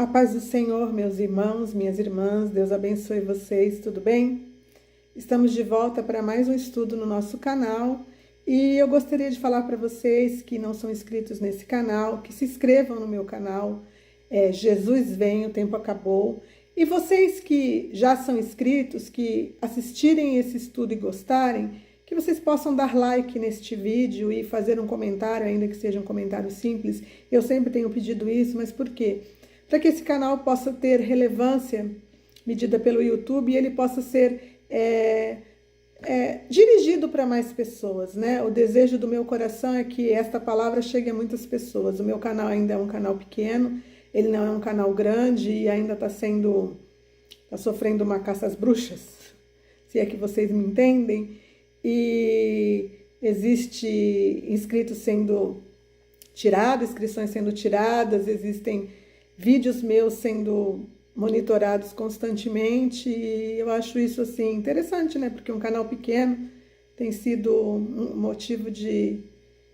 A paz do Senhor, meus irmãos, minhas irmãs, Deus abençoe vocês, tudo bem? Estamos de volta para mais um estudo no nosso canal e eu gostaria de falar para vocês que não são inscritos nesse canal, que se inscrevam no meu canal, Jesus Vem, o Tempo Acabou. E vocês que já são inscritos, que assistirem esse estudo e gostarem, que vocês possam dar like neste vídeo e fazer um comentário, ainda que seja um comentário simples. Eu sempre tenho pedido isso, mas por quê? Para que esse canal possa ter relevância medida pelo YouTube e ele possa ser dirigido para mais pessoas, né? O desejo do meu coração é que esta palavra chegue a muitas pessoas. O meu canal ainda é um canal pequeno, ele não é um canal grande e ainda está sofrendo uma caça às bruxas, se é que vocês me entendem. E existe inscritos sendo tirados, inscrições sendo tiradas, existem vídeos meus sendo monitorados constantemente e eu acho isso assim interessante, né? Porque um canal pequeno tem sido um motivo de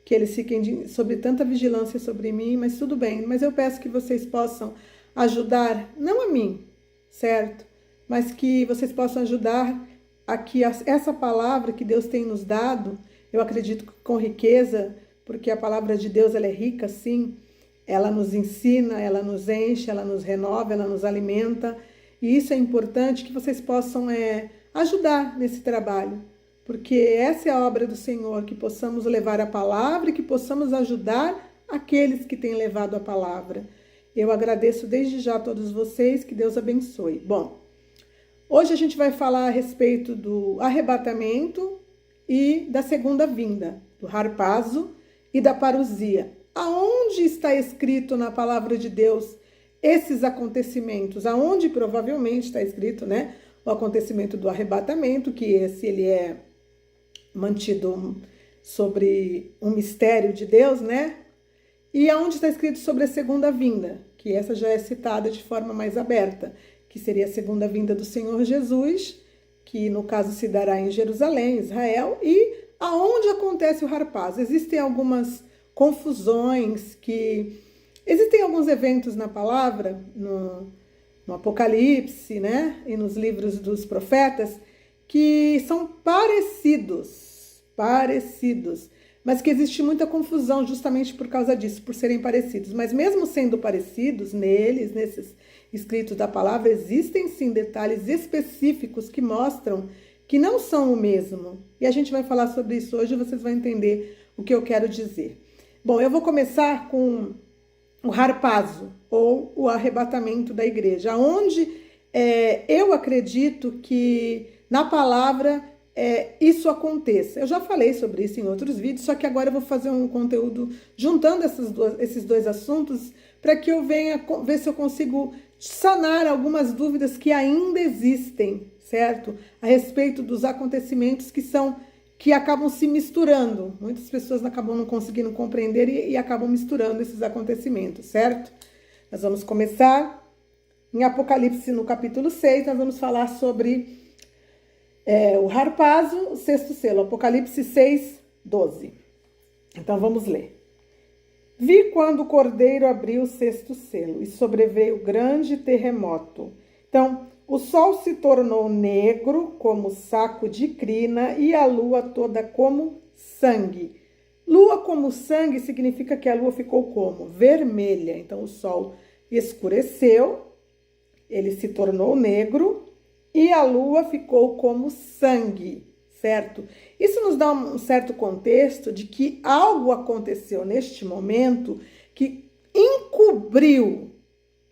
que eles fiquem sob tanta vigilância sobre mim, mas tudo bem. Mas eu peço que vocês possam ajudar, não a mim, certo? Mas que vocês possam ajudar a que essa palavra que Deus tem nos dado, eu acredito com riqueza, porque a palavra de Deus ela é rica, sim. Ela nos ensina, ela nos enche, ela nos renova, ela nos alimenta. E isso é importante que vocês possam ajudar nesse trabalho. Porque essa é a obra do Senhor, que possamos levar a palavra e que possamos ajudar aqueles que têm levado a palavra. Eu agradeço desde já a todos vocês, que Deus abençoe. Bom, hoje a gente vai falar a respeito do arrebatamento e da segunda vinda, do harpazo e da parousia. Aonde está escrito na palavra de Deus esses acontecimentos? Aonde provavelmente está escrito, né, o acontecimento do arrebatamento, que ele é mantido sobre um mistério de Deus, né? E aonde está escrito sobre a segunda vinda, que essa já é citada de forma mais aberta, que seria a segunda vinda do Senhor Jesus, que no caso se dará em Jerusalém, Israel, e aonde acontece o harpazo. Existem algumas confusões, que existem alguns eventos na palavra, no Apocalipse, né, e nos livros dos profetas, que são parecidos, mas que existe muita confusão justamente por causa disso, por serem parecidos. Mas mesmo sendo parecidos nesses escritos da palavra, existem sim detalhes específicos que mostram que não são o mesmo. E a gente vai falar sobre isso hoje e vocês vão entender o que eu quero dizer. Bom, eu vou começar com o harpazo, ou o arrebatamento da igreja, onde eu acredito que na palavra isso aconteça. Eu já falei sobre isso em outros vídeos, só que agora eu vou fazer um conteúdo juntando esses dois assuntos para que eu venha ver se eu consigo sanar algumas dúvidas que ainda existem, certo? A respeito dos acontecimentos que acabam se misturando. Muitas pessoas acabam não conseguindo compreender e acabam misturando esses acontecimentos, certo? Nós vamos começar em Apocalipse, no capítulo 6, nós vamos falar sobre o harpazo, o sexto selo, Apocalipse 6, 12. Então vamos ler. Vi quando o cordeiro abriu o sexto selo e sobreveio grande terremoto. Então, o sol se tornou negro como saco de crina e a lua toda como sangue. Lua como sangue significa que a lua ficou como? Vermelha. Então o sol escureceu, ele se tornou negro e a lua ficou como sangue, certo? Isso nos dá um certo contexto de que algo aconteceu neste momento que encobriu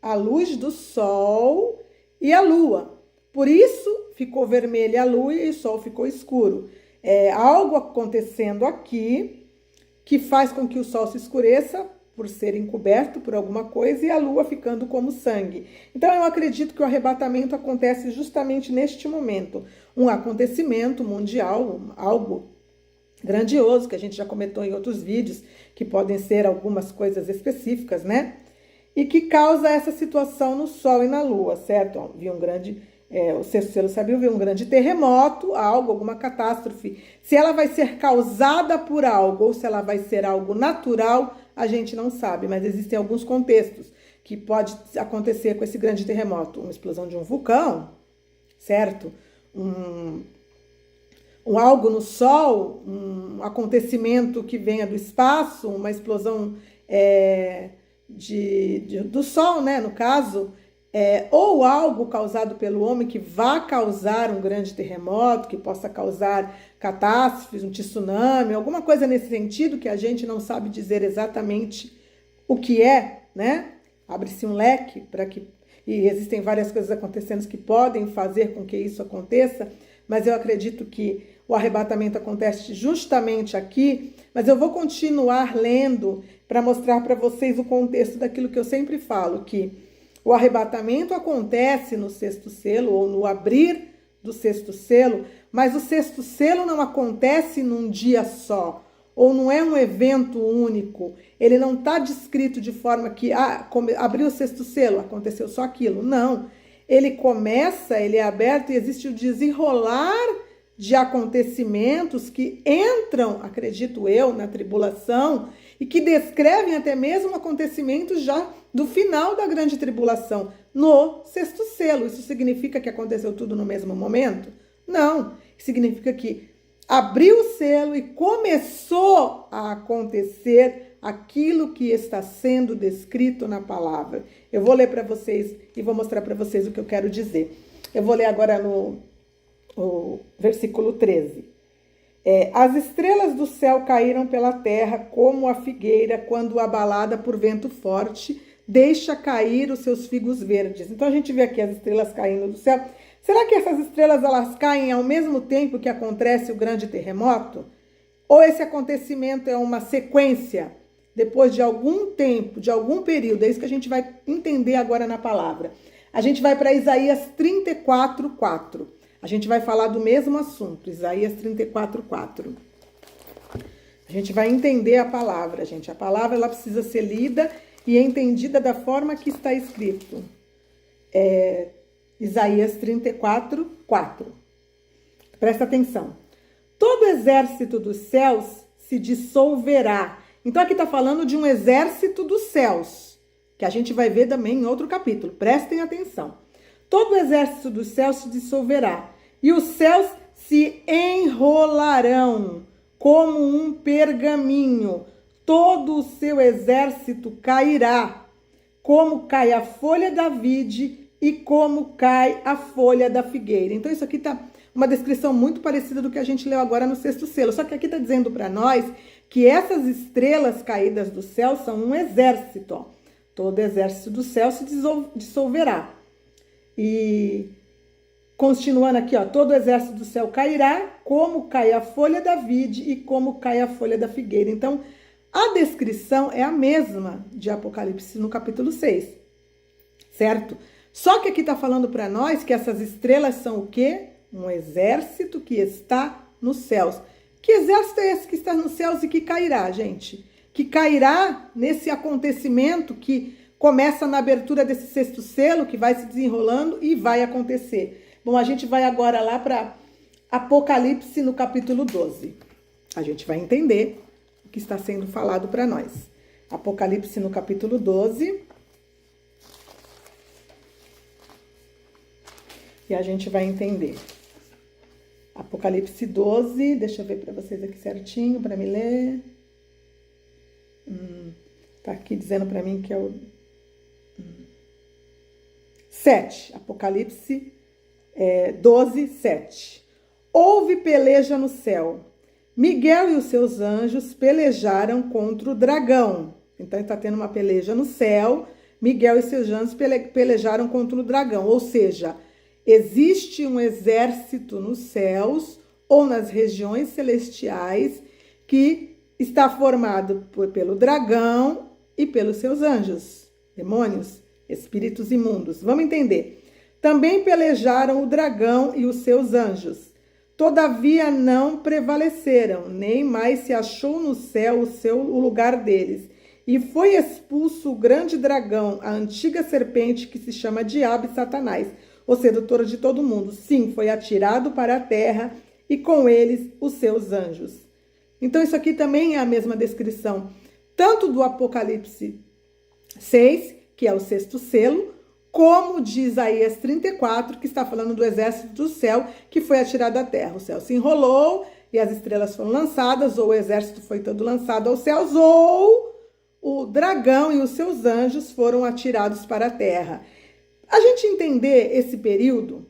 a luz do sol e a lua. Por isso ficou vermelha a lua e o sol ficou escuro. É algo acontecendo aqui que faz com que o sol se escureça por ser encoberto por alguma coisa e a lua ficando como sangue. Então eu acredito que o arrebatamento acontece justamente neste momento. Um acontecimento mundial, algo grandioso, que a gente já comentou em outros vídeos, que podem ser algumas coisas específicas, né? E que causa essa situação no Sol e na Lua, certo? O sexto selo se abriu, viu um grande terremoto, alguma catástrofe. Se ela vai ser causada por algo ou se ela vai ser algo natural, a gente não sabe, mas existem alguns contextos que pode acontecer com esse grande terremoto? Uma explosão de um vulcão, certo? Algo no Sol, um acontecimento que venha do espaço, uma explosão do Sol, né, no caso, ou algo causado pelo homem que vá causar um grande terremoto, que possa causar catástrofes, um tsunami, alguma coisa nesse sentido que a gente não sabe dizer exatamente o que é, né? Abre-se um leque e existem várias coisas acontecendo que podem fazer com que isso aconteça, mas eu acredito que o arrebatamento acontece justamente aqui, mas eu vou continuar lendo para mostrar para vocês o contexto daquilo que eu sempre falo, que o arrebatamento acontece no sexto selo ou no abrir do sexto selo, mas o sexto selo não acontece num dia só, ou não é um evento único. Ele não está descrito de forma que abriu o sexto selo, aconteceu só aquilo. Não. Ele começa, ele é aberto e existe o desenrolar de acontecimentos que entram, acredito eu, na tribulação e que descrevem até mesmo acontecimentos já do final da grande tribulação, no sexto selo. Isso significa que aconteceu tudo no mesmo momento? Não. Significa que abriu o selo e começou a acontecer aquilo que está sendo descrito na palavra. Eu vou ler para vocês e vou mostrar para vocês o que eu quero dizer. Eu vou ler agora no versículo 13. As estrelas do céu caíram pela terra como a figueira, quando abalada por vento forte, deixa cair os seus figos verdes. Então a gente vê aqui as estrelas caindo do céu. Será que essas estrelas elas caem ao mesmo tempo que acontece o grande terremoto? Ou esse acontecimento é uma sequência, depois de algum tempo, de algum período? É isso que a gente vai entender agora na palavra. A gente vai para Isaías 34:4. A gente vai falar do mesmo assunto, Isaías 34:4. A gente vai entender a palavra, gente. A palavra ela precisa ser lida e entendida da forma que está escrito. Isaías 34:4. Presta atenção. Todo exército dos céus se dissolverá. Então aqui está falando de um exército dos céus, que a gente vai ver também em outro capítulo. Prestem atenção. Todo o exército dos céus se dissolverá, e os céus se enrolarão como um pergaminho. Todo o seu exército cairá, como cai a folha da vide e como cai a folha da figueira. Então isso aqui está uma descrição muito parecida do que a gente leu agora no sexto selo. Só que aqui está dizendo para nós que essas estrelas caídas do céu são um exército. Ó. Todo exército do céu se dissolverá. E continuando aqui, ó, todo o exército do céu cairá, como cai a folha da vide e como cai a folha da figueira. Então, a descrição é a mesma de Apocalipse no capítulo 6, certo? Só que aqui está falando para nós que essas estrelas são o quê? Um exército que está nos céus. Que exército é esse que está nos céus e que cairá, gente? Que cairá nesse acontecimento que começa na abertura desse sexto selo, que vai se desenrolando e vai acontecer. Bom, a gente vai agora lá para Apocalipse no capítulo 12. A gente vai entender o que está sendo falado para nós. Apocalipse no capítulo 12. E a gente vai entender. Apocalipse 12, deixa eu ver para vocês aqui certinho, para me ler. Tá aqui dizendo para mim que é o 7, Apocalipse 12, 7. Houve peleja no céu. Miguel e os seus anjos pelejaram contra o dragão. Então está tendo uma peleja no céu. Miguel e seus anjos pelejaram contra o dragão. Ou seja, existe um exército nos céus ou nas regiões celestiais que está formado pelo dragão e pelos seus anjos, demônios, espíritos imundos. Vamos entender. Também pelejaram o dragão e os seus anjos. Todavia não prevaleceram, nem mais se achou no céu o lugar deles. E foi expulso o grande dragão, a antiga serpente que se chama Diabo e Satanás, o sedutor de todo mundo. Sim, foi atirado para a terra e com eles os seus anjos. Então isso aqui também é a mesma descrição, tanto do Apocalipse 6, que é o sexto selo, como de Isaías 34, que está falando do exército do céu que foi atirado à terra. O céu se enrolou e as estrelas foram lançadas, ou o exército foi todo lançado aos céus, ou o dragão e os seus anjos foram atirados para a terra. A gente entender esse período,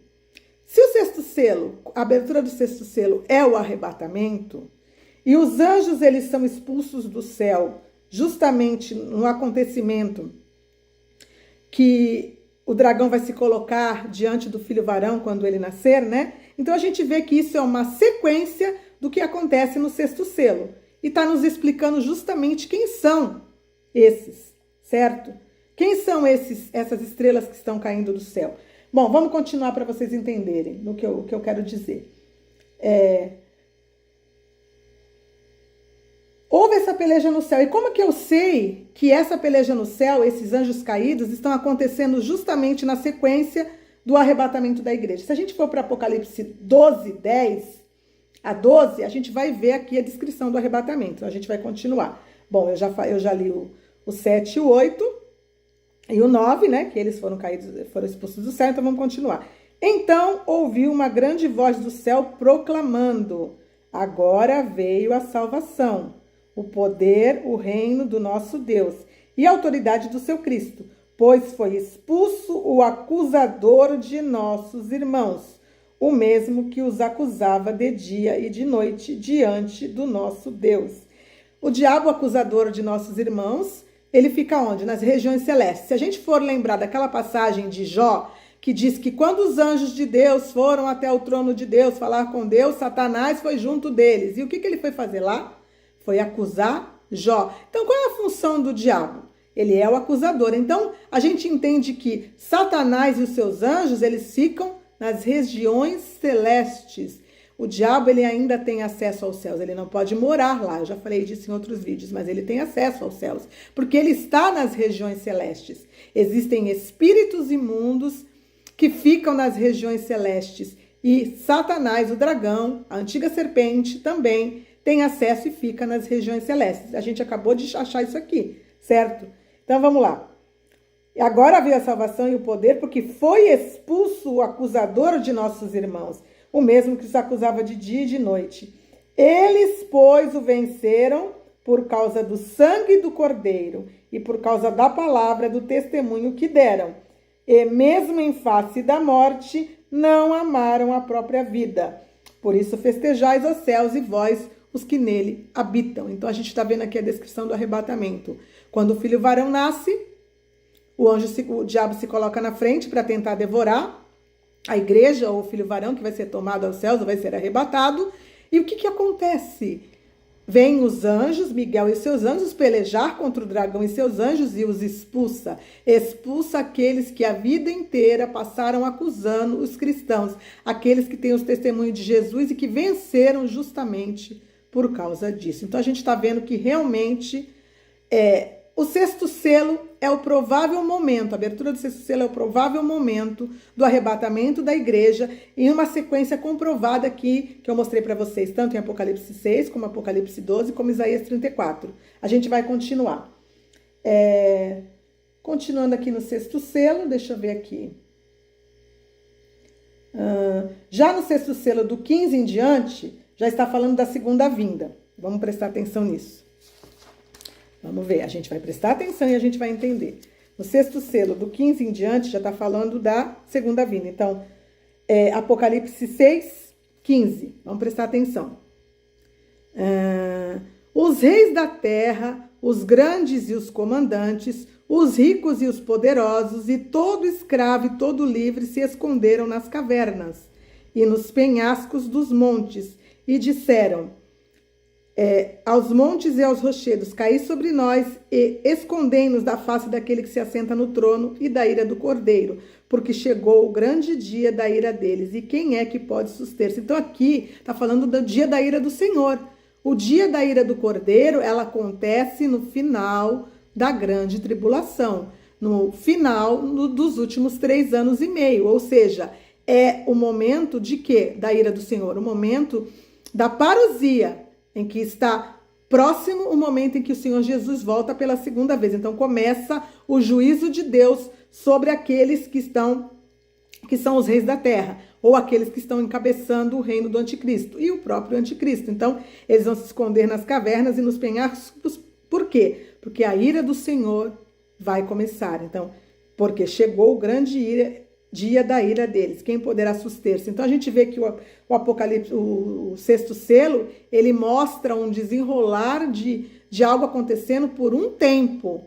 se o sexto selo, a abertura do sexto selo é o arrebatamento, e os anjos eles são expulsos do céu justamente no acontecimento que o dragão vai se colocar diante do filho varão quando ele nascer, né? Então a gente vê que isso é uma sequência do que acontece no sexto selo. E está nos explicando justamente quem são esses, certo? Quem são essas estrelas que estão caindo do céu? Bom, vamos continuar para vocês entenderem no que eu quero dizer. Houve essa peleja no céu. E como que eu sei que essa peleja no céu, esses anjos caídos, estão acontecendo justamente na sequência do arrebatamento da igreja? Se a gente for para Apocalipse 12, 10 a 12, a gente vai ver aqui a descrição do arrebatamento. Então, a gente vai continuar. Bom, eu já li o 7 e o 8 e o 9, né? Que eles foram caídos, foram expulsos do céu. Então, vamos continuar. Então, ouvi uma grande voz do céu proclamando: agora veio a salvação, o poder, o reino do nosso Deus e a autoridade do seu Cristo, pois foi expulso o acusador de nossos irmãos, o mesmo que os acusava de dia e de noite diante do nosso Deus. O diabo acusador de nossos irmãos, ele fica onde? Nas regiões celestes. Se a gente for lembrar daquela passagem de Jó, que diz que quando os anjos de Deus foram até o trono de Deus falar com Deus, Satanás foi junto deles. E o que ele foi fazer lá? Foi acusar Jó. Então, qual é a função do diabo? Ele é o acusador. Então, a gente entende que Satanás e os seus anjos, eles ficam nas regiões celestes. O diabo, ele ainda tem acesso aos céus. Ele não pode morar lá. Eu já falei disso em outros vídeos, mas ele tem acesso aos céus, porque ele está nas regiões celestes. Existem espíritos imundos que ficam nas regiões celestes. E Satanás, o dragão, a antiga serpente, também tem acesso e fica nas regiões celestes. A gente acabou de achar isso aqui, certo? Então, vamos lá. Agora veio a salvação e o poder, porque foi expulso o acusador de nossos irmãos, o mesmo que os acusava de dia e de noite. Eles, pois, o venceram por causa do sangue do Cordeiro e por causa da palavra do testemunho que deram. E mesmo em face da morte, não amaram a própria vida. Por isso festejais os céus e vós, os que nele habitam. Então a gente está vendo aqui a descrição do arrebatamento. Quando o filho varão nasce, o diabo se coloca na frente para tentar devorar a igreja ou o filho varão que vai ser tomado aos céus ou vai ser arrebatado. E o que acontece? Vêm os anjos, Miguel e seus anjos, pelejar contra o dragão e seus anjos e os expulsa. Expulsa aqueles que a vida inteira passaram acusando os cristãos, aqueles que têm os testemunhos de Jesus e que venceram justamente por causa disso. Então a gente está vendo que realmente o sexto selo é o provável momento, a abertura do sexto selo é o provável momento do arrebatamento da igreja, em uma sequência comprovada aqui, que eu mostrei para vocês, tanto em Apocalipse 6, como Apocalipse 12, como Isaías 34. A gente vai continuar. Continuando aqui no sexto selo, deixa eu ver aqui. Já no sexto selo, do 15 em diante, já está falando da segunda vinda. Vamos prestar atenção nisso. Vamos ver, a gente vai prestar atenção e a gente vai entender. No sexto selo, do 15 em diante, já está falando da segunda vinda. Então, Apocalipse 6, 15. Vamos prestar atenção. Os reis da terra, os grandes e os comandantes, os ricos e os poderosos, e todo escravo e todo livre se esconderam nas cavernas e nos penhascos dos montes, e disseram: aos montes e aos rochedos, caí sobre nós e escondei-nos da face daquele que se assenta no trono e da ira do Cordeiro, porque chegou o grande dia da ira deles, e quem é que pode suster-se? Então aqui está falando do dia da ira do Senhor. O dia da ira do Cordeiro, ela acontece no final da grande tribulação, no final dos últimos 3 anos e meio, ou seja, é o momento de quê? Da ira do Senhor, o momento da parousia, em que está próximo o momento em que o Senhor Jesus volta pela segunda vez. Então começa o juízo de Deus sobre aqueles que são os reis da terra, ou aqueles que estão encabeçando o reino do anticristo, e o próprio anticristo. Então, eles vão se esconder nas cavernas e nos penhascos. Por quê? Porque a ira do Senhor vai começar. Então, porque chegou o grande dia da ira deles. Quem poderá suster-se? Então, a gente vê que o Apocalipse, o sexto selo, ele mostra um desenrolar de algo acontecendo por um tempo.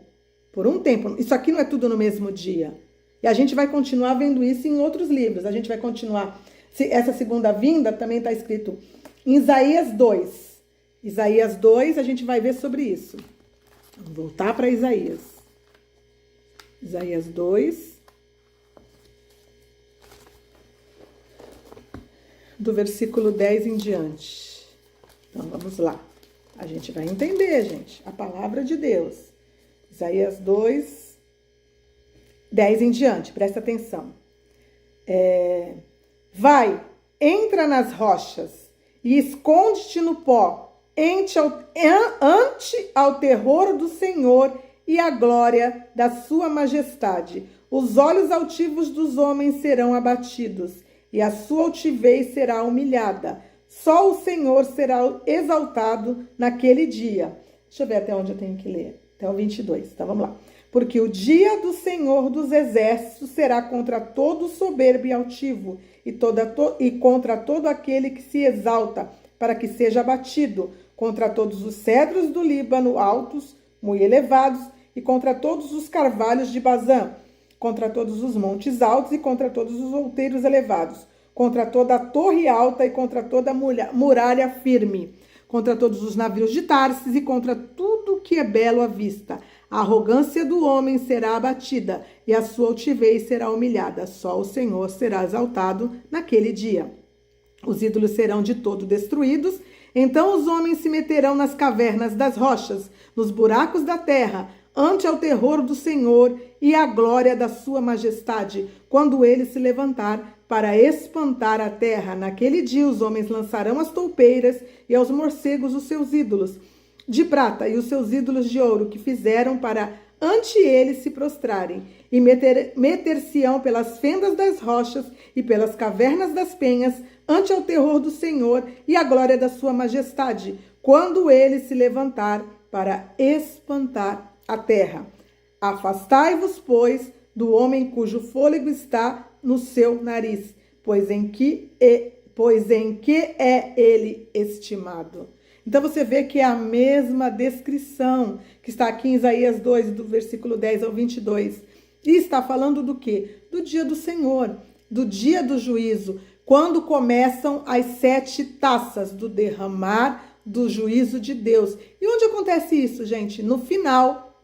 Por um tempo. Isso aqui não é tudo no mesmo dia. E a gente vai continuar vendo isso em outros livros. A gente vai continuar. Essa segunda vinda também está escrito em Isaías 2. Isaías 2, a gente vai ver sobre isso. Vamos voltar para Isaías. Isaías 2. Do versículo 10 em diante. Então, vamos lá. A gente vai entender, gente, a palavra de Deus. Isaías 2, 10 em diante, presta atenção. Vai, entra nas rochas e esconde-te no pó, ante ao terror do Senhor e à glória da sua majestade. Os olhos altivos dos homens serão abatidos e a sua altivez será humilhada. Só o Senhor será exaltado naquele dia. Deixa eu ver até onde eu tenho que ler. Até o 22. Então vamos lá. Porque o dia do Senhor dos exércitos será contra todo soberbo e altivo, e contra todo aquele que se exalta, para que seja abatido, contra todos os cedros do Líbano altos, muito elevados, e contra todos os carvalhos de Bazã, contra todos os montes altos e contra todos os outeiros elevados, contra toda a torre alta e contra toda a muralha firme, contra todos os navios de Tarsis e contra tudo que é belo à vista. A arrogância do homem será abatida e a sua altivez será humilhada. Só o Senhor será exaltado naquele dia. Os ídolos serão de todo destruídos. Então os homens se meterão nas cavernas das rochas, nos buracos da terra, ante ao terror do Senhor e à glória da sua majestade, quando ele se levantar para espantar a terra. Naquele dia os homens lançarão as toupeiras e aos morcegos os seus ídolos de prata e os seus ídolos de ouro que fizeram para ante eles se prostrarem, e meter-se-ão pelas fendas das rochas e pelas cavernas das penhas, ante ao terror do Senhor e à glória da sua majestade, quando ele se levantar para espantar a terra. Afastai-vos, pois, do homem cujo fôlego está no seu nariz, pois em que é ele estimado. Então você vê que é a mesma descrição que está aqui em Isaías 2, do versículo 10 ao 22. E está falando do quê? Do dia do Senhor, do dia do juízo, quando começam as 7 taças do derramar do juízo de Deus. E onde acontece isso, gente? No final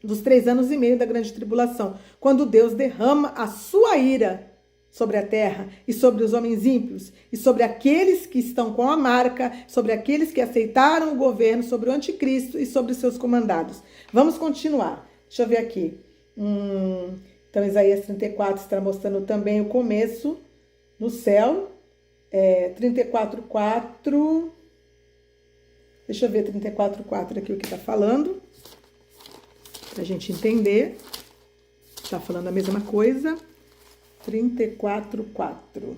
dos 3 anos e meio da grande tribulação, quando Deus derrama a sua ira sobre a terra e sobre os homens ímpios e sobre aqueles que estão com a marca, sobre aqueles que aceitaram o governo, sobre o anticristo e sobre seus comandados. Vamos continuar. Deixa eu ver aqui. Então, Isaías 34 está mostrando também o começo no céu. 34:4. Deixa eu ver 34:4 aqui o que está falando, para a gente entender. Está falando a mesma coisa. 34:4.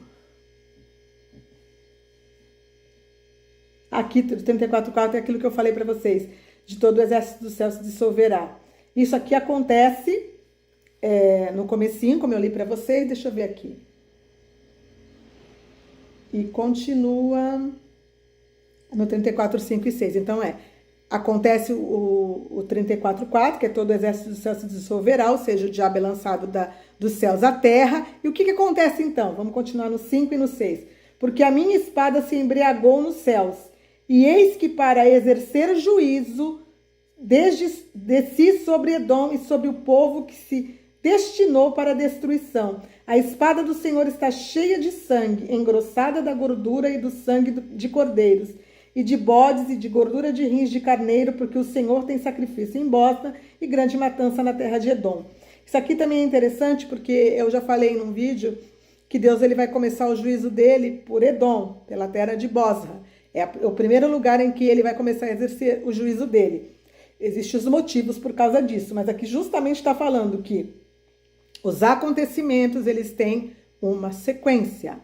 Aqui, 34:4 é aquilo que eu falei para vocês. De todo o exército do céu se dissolverá. Isso aqui acontece no comecinho, como eu li para vocês. Deixa eu ver aqui. E continua no 34:5 e 6. Então, acontece o 34:4, que é todo o exército do céu se dissolverá, ou seja, o diabo é lançado dos céus à terra. E o que acontece então? Vamos continuar no 5 e no 6. Porque a minha espada se embriagou nos céus, e eis que para exercer juízo, desci sobre Edom e sobre o povo que se destinou para a destruição. A espada do Senhor está cheia de sangue, engrossada da gordura e do sangue de cordeiros, e de bodes e de gordura de rins de carneiro, porque o Senhor tem sacrifício em Bosra e grande matança na terra de Edom. Isso aqui também é interessante, porque eu já falei num vídeo que Deus ele vai começar o juízo dele por Edom, pela terra de Bosra. É o primeiro lugar em que ele vai começar a exercer o juízo dele. Existem os motivos por causa disso, mas aqui justamente está falando que os acontecimentos, eles têm uma sequência.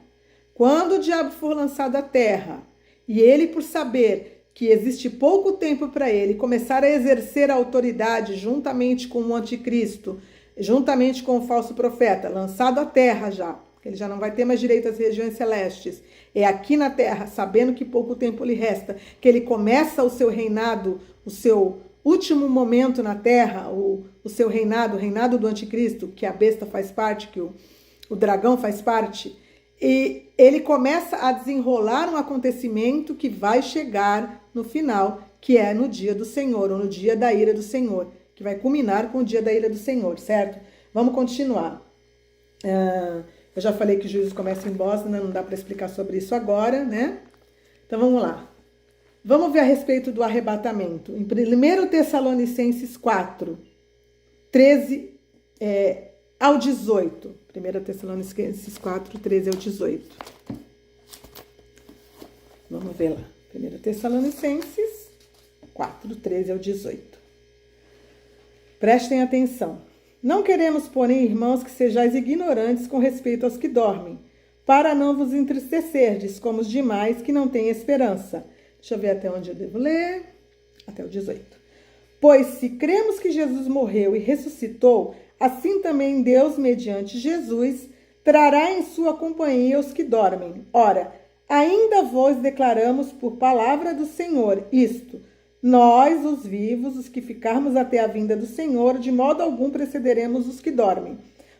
Quando o diabo for lançado à terra, e ele, por saber que existe pouco tempo para ele começar a exercer a autoridade juntamente com o anticristo, juntamente com o falso profeta, lançado à terra já, ele já não vai ter mais direito às regiões celestes, é aqui na terra, sabendo que pouco tempo lhe resta, que ele começa o seu reinado, o seu último momento na terra, o seu reinado, o reinado do anticristo, que a besta faz parte, que o dragão faz parte, e ele começa a desenrolar um acontecimento que vai chegar no final, que é no dia do Senhor, ou no dia da ira do Senhor, que vai culminar com o dia da ira do Senhor, certo? Vamos continuar. Eu já falei que o juízo começa em Bósnia, não dá para explicar sobre isso agora, né? Então vamos lá. Vamos ver a respeito do arrebatamento. Em 1 Tessalonicenses 4, 13 ao 18. 1 Tessalonicenses 4, 13 ao 18. Vamos ver lá. 1 Tessalonicenses 4, 13 ao 18. Prestem atenção. Não queremos, porém, irmãos, que sejais ignorantes com respeito aos que dormem, para não vos entristecerdes como os demais que não têm esperança. Deixa eu ver até onde eu devo ler. Até o 18. Pois se cremos que Jesus morreu e ressuscitou, assim também Deus, mediante Jesus, trará em sua companhia os que dormem. Ora, ainda vos declaramos por palavra do Senhor isto: nós, os vivos, os que ficarmos até a vinda do Senhor, de modo algum precederemos os que dormem.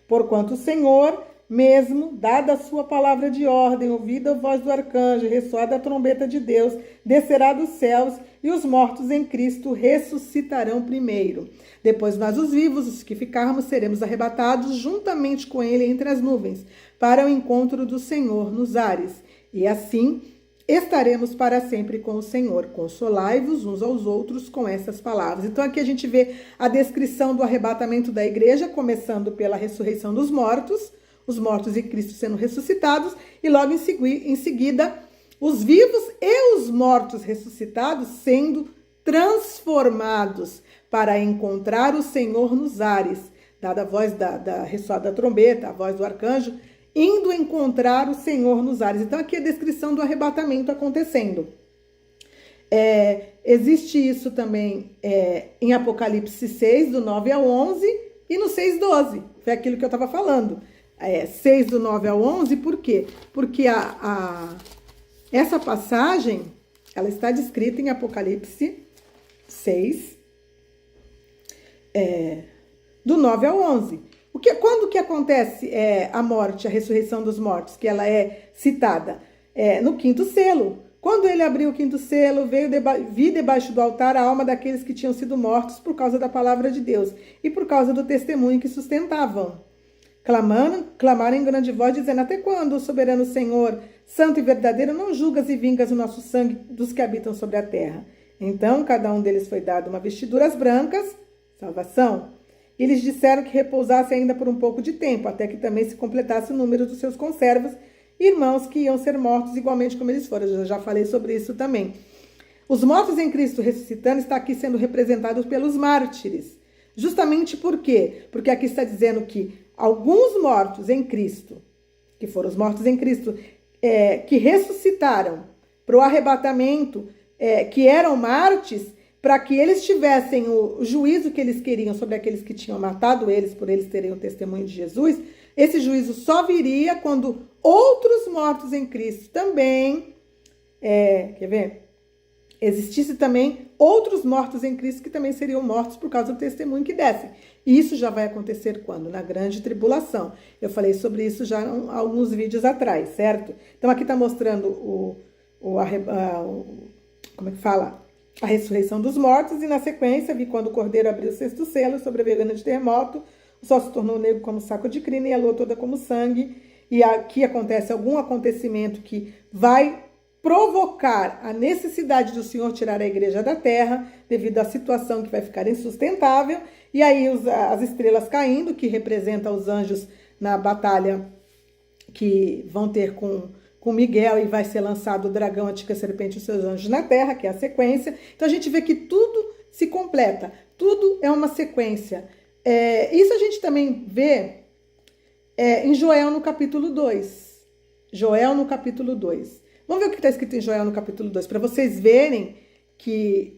Porquanto o Senhor, mesmo, dada a sua palavra de ordem, ouvida a voz do arcanjo, ressoada a trombeta de Deus, descerá dos céus, e os mortos em Cristo ressuscitarão primeiro. Depois nós, os vivos, os que ficarmos, seremos arrebatados juntamente com ele entre as nuvens, para o encontro do Senhor nos ares. E assim estaremos para sempre com o Senhor. Consolai-vos uns aos outros com essas palavras. Então aqui a gente vê a descrição do arrebatamento da igreja, começando pela ressurreição dos mortos, os mortos em Cristo sendo ressuscitados, e logo em seguida os vivos e os mortos ressuscitados sendo transformados para encontrar o Senhor nos ares, dada a voz da ressoada trombeta, a voz do arcanjo, indo encontrar o Senhor nos ares. Então aqui é a descrição do arrebatamento acontecendo. Existe isso também em Apocalipse 6, do 9 ao 11, e no 6, 12. Foi aquilo que eu estava falando. 6, do 9 ao 11, por quê? Porque essa passagem, ela está descrita em Apocalipse 6, do 9 ao 11. Quando que acontece a morte, a ressurreição dos mortos, que ela é citada? No quinto selo. Quando ele abriu o quinto selo, vi debaixo do altar a alma daqueles que tinham sido mortos por causa da palavra de Deus e por causa do testemunho que sustentavam. Clamaram em grande voz, dizendo: até quando, soberano Senhor, santo e verdadeiro, não julgas e vingas o nosso sangue dos que habitam sobre a terra? Então cada um deles foi dado uma vestiduras brancas, salvação. E eles disseram que repousasse ainda por um pouco de tempo, até que também se completasse o número dos seus conservos, irmãos que iam ser mortos igualmente como eles foram. Eu já falei sobre isso também. Os mortos em Cristo ressuscitando está aqui sendo representados pelos mártires. Justamente por quê? Porque aqui está dizendo que alguns mortos em Cristo, que foram os mortos em Cristo, que ressuscitaram para o arrebatamento, que eram mártires, para que eles tivessem o juízo que eles queriam sobre aqueles que tinham matado eles, por eles terem o testemunho de Jesus. Esse juízo só viria quando outros mortos em Cristo também, existisse também outros mortos em Cristo que também seriam mortos por causa do testemunho que dessem. E isso já vai acontecer quando? Na grande tribulação. Eu falei sobre isso já há alguns vídeos atrás, certo? Então aqui está mostrando como é que fala? A ressurreição dos mortos, e na sequência vi quando o cordeiro abriu o sexto selo, sobreveio a grande terremoto, o sol se tornou negro como saco de crina e a lua toda como sangue, e aqui acontece algum acontecimento que vai provocar a necessidade do Senhor tirar a igreja da terra, devido à situação que vai ficar insustentável, e aí as estrelas caindo, que representa os anjos na batalha que vão ter com com Miguel e vai ser lançado o dragão, a antiga serpente e os seus anjos na terra, que é a sequência. Então a gente vê que tudo se completa, tudo é uma sequência. Isso a gente também vê em Joel no capítulo 2. Joel no capítulo 2. Vamos ver o que está escrito em Joel no capítulo 2, para vocês verem que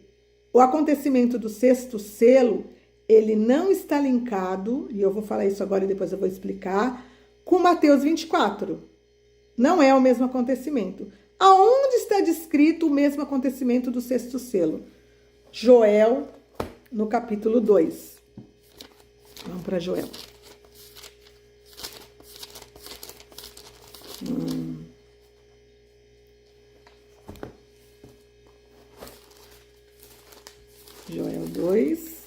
o acontecimento do sexto selo, ele não está linkado, e eu vou falar isso agora e depois eu vou explicar, com Mateus 24. Não é o mesmo acontecimento. Aonde está descrito o mesmo acontecimento do sexto selo? Joel, no capítulo 2. Vamos para Joel. Joel 2.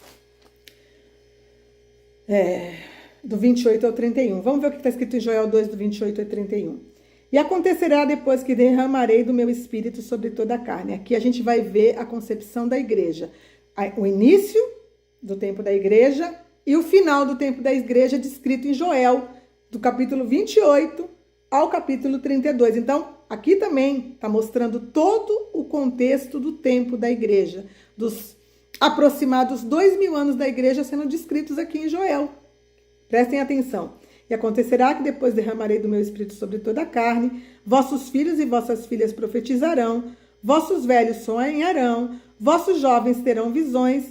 Do 28 ao 31. Vamos ver o que está escrito em Joel 2, do 28 ao 31. E acontecerá depois que derramarei do meu espírito sobre toda a carne. Aqui a gente vai ver a concepção da igreja. O início do tempo da igreja e o final do tempo da igreja descrito em Joel, do capítulo 28 ao capítulo 32. Então, aqui também está mostrando todo o contexto do tempo da igreja, dos aproximados 2000 anos da igreja sendo descritos aqui em Joel. Prestem atenção. E acontecerá que depois derramarei do meu espírito sobre toda a carne, vossos filhos e vossas filhas profetizarão, vossos velhos sonharão, vossos jovens terão visões,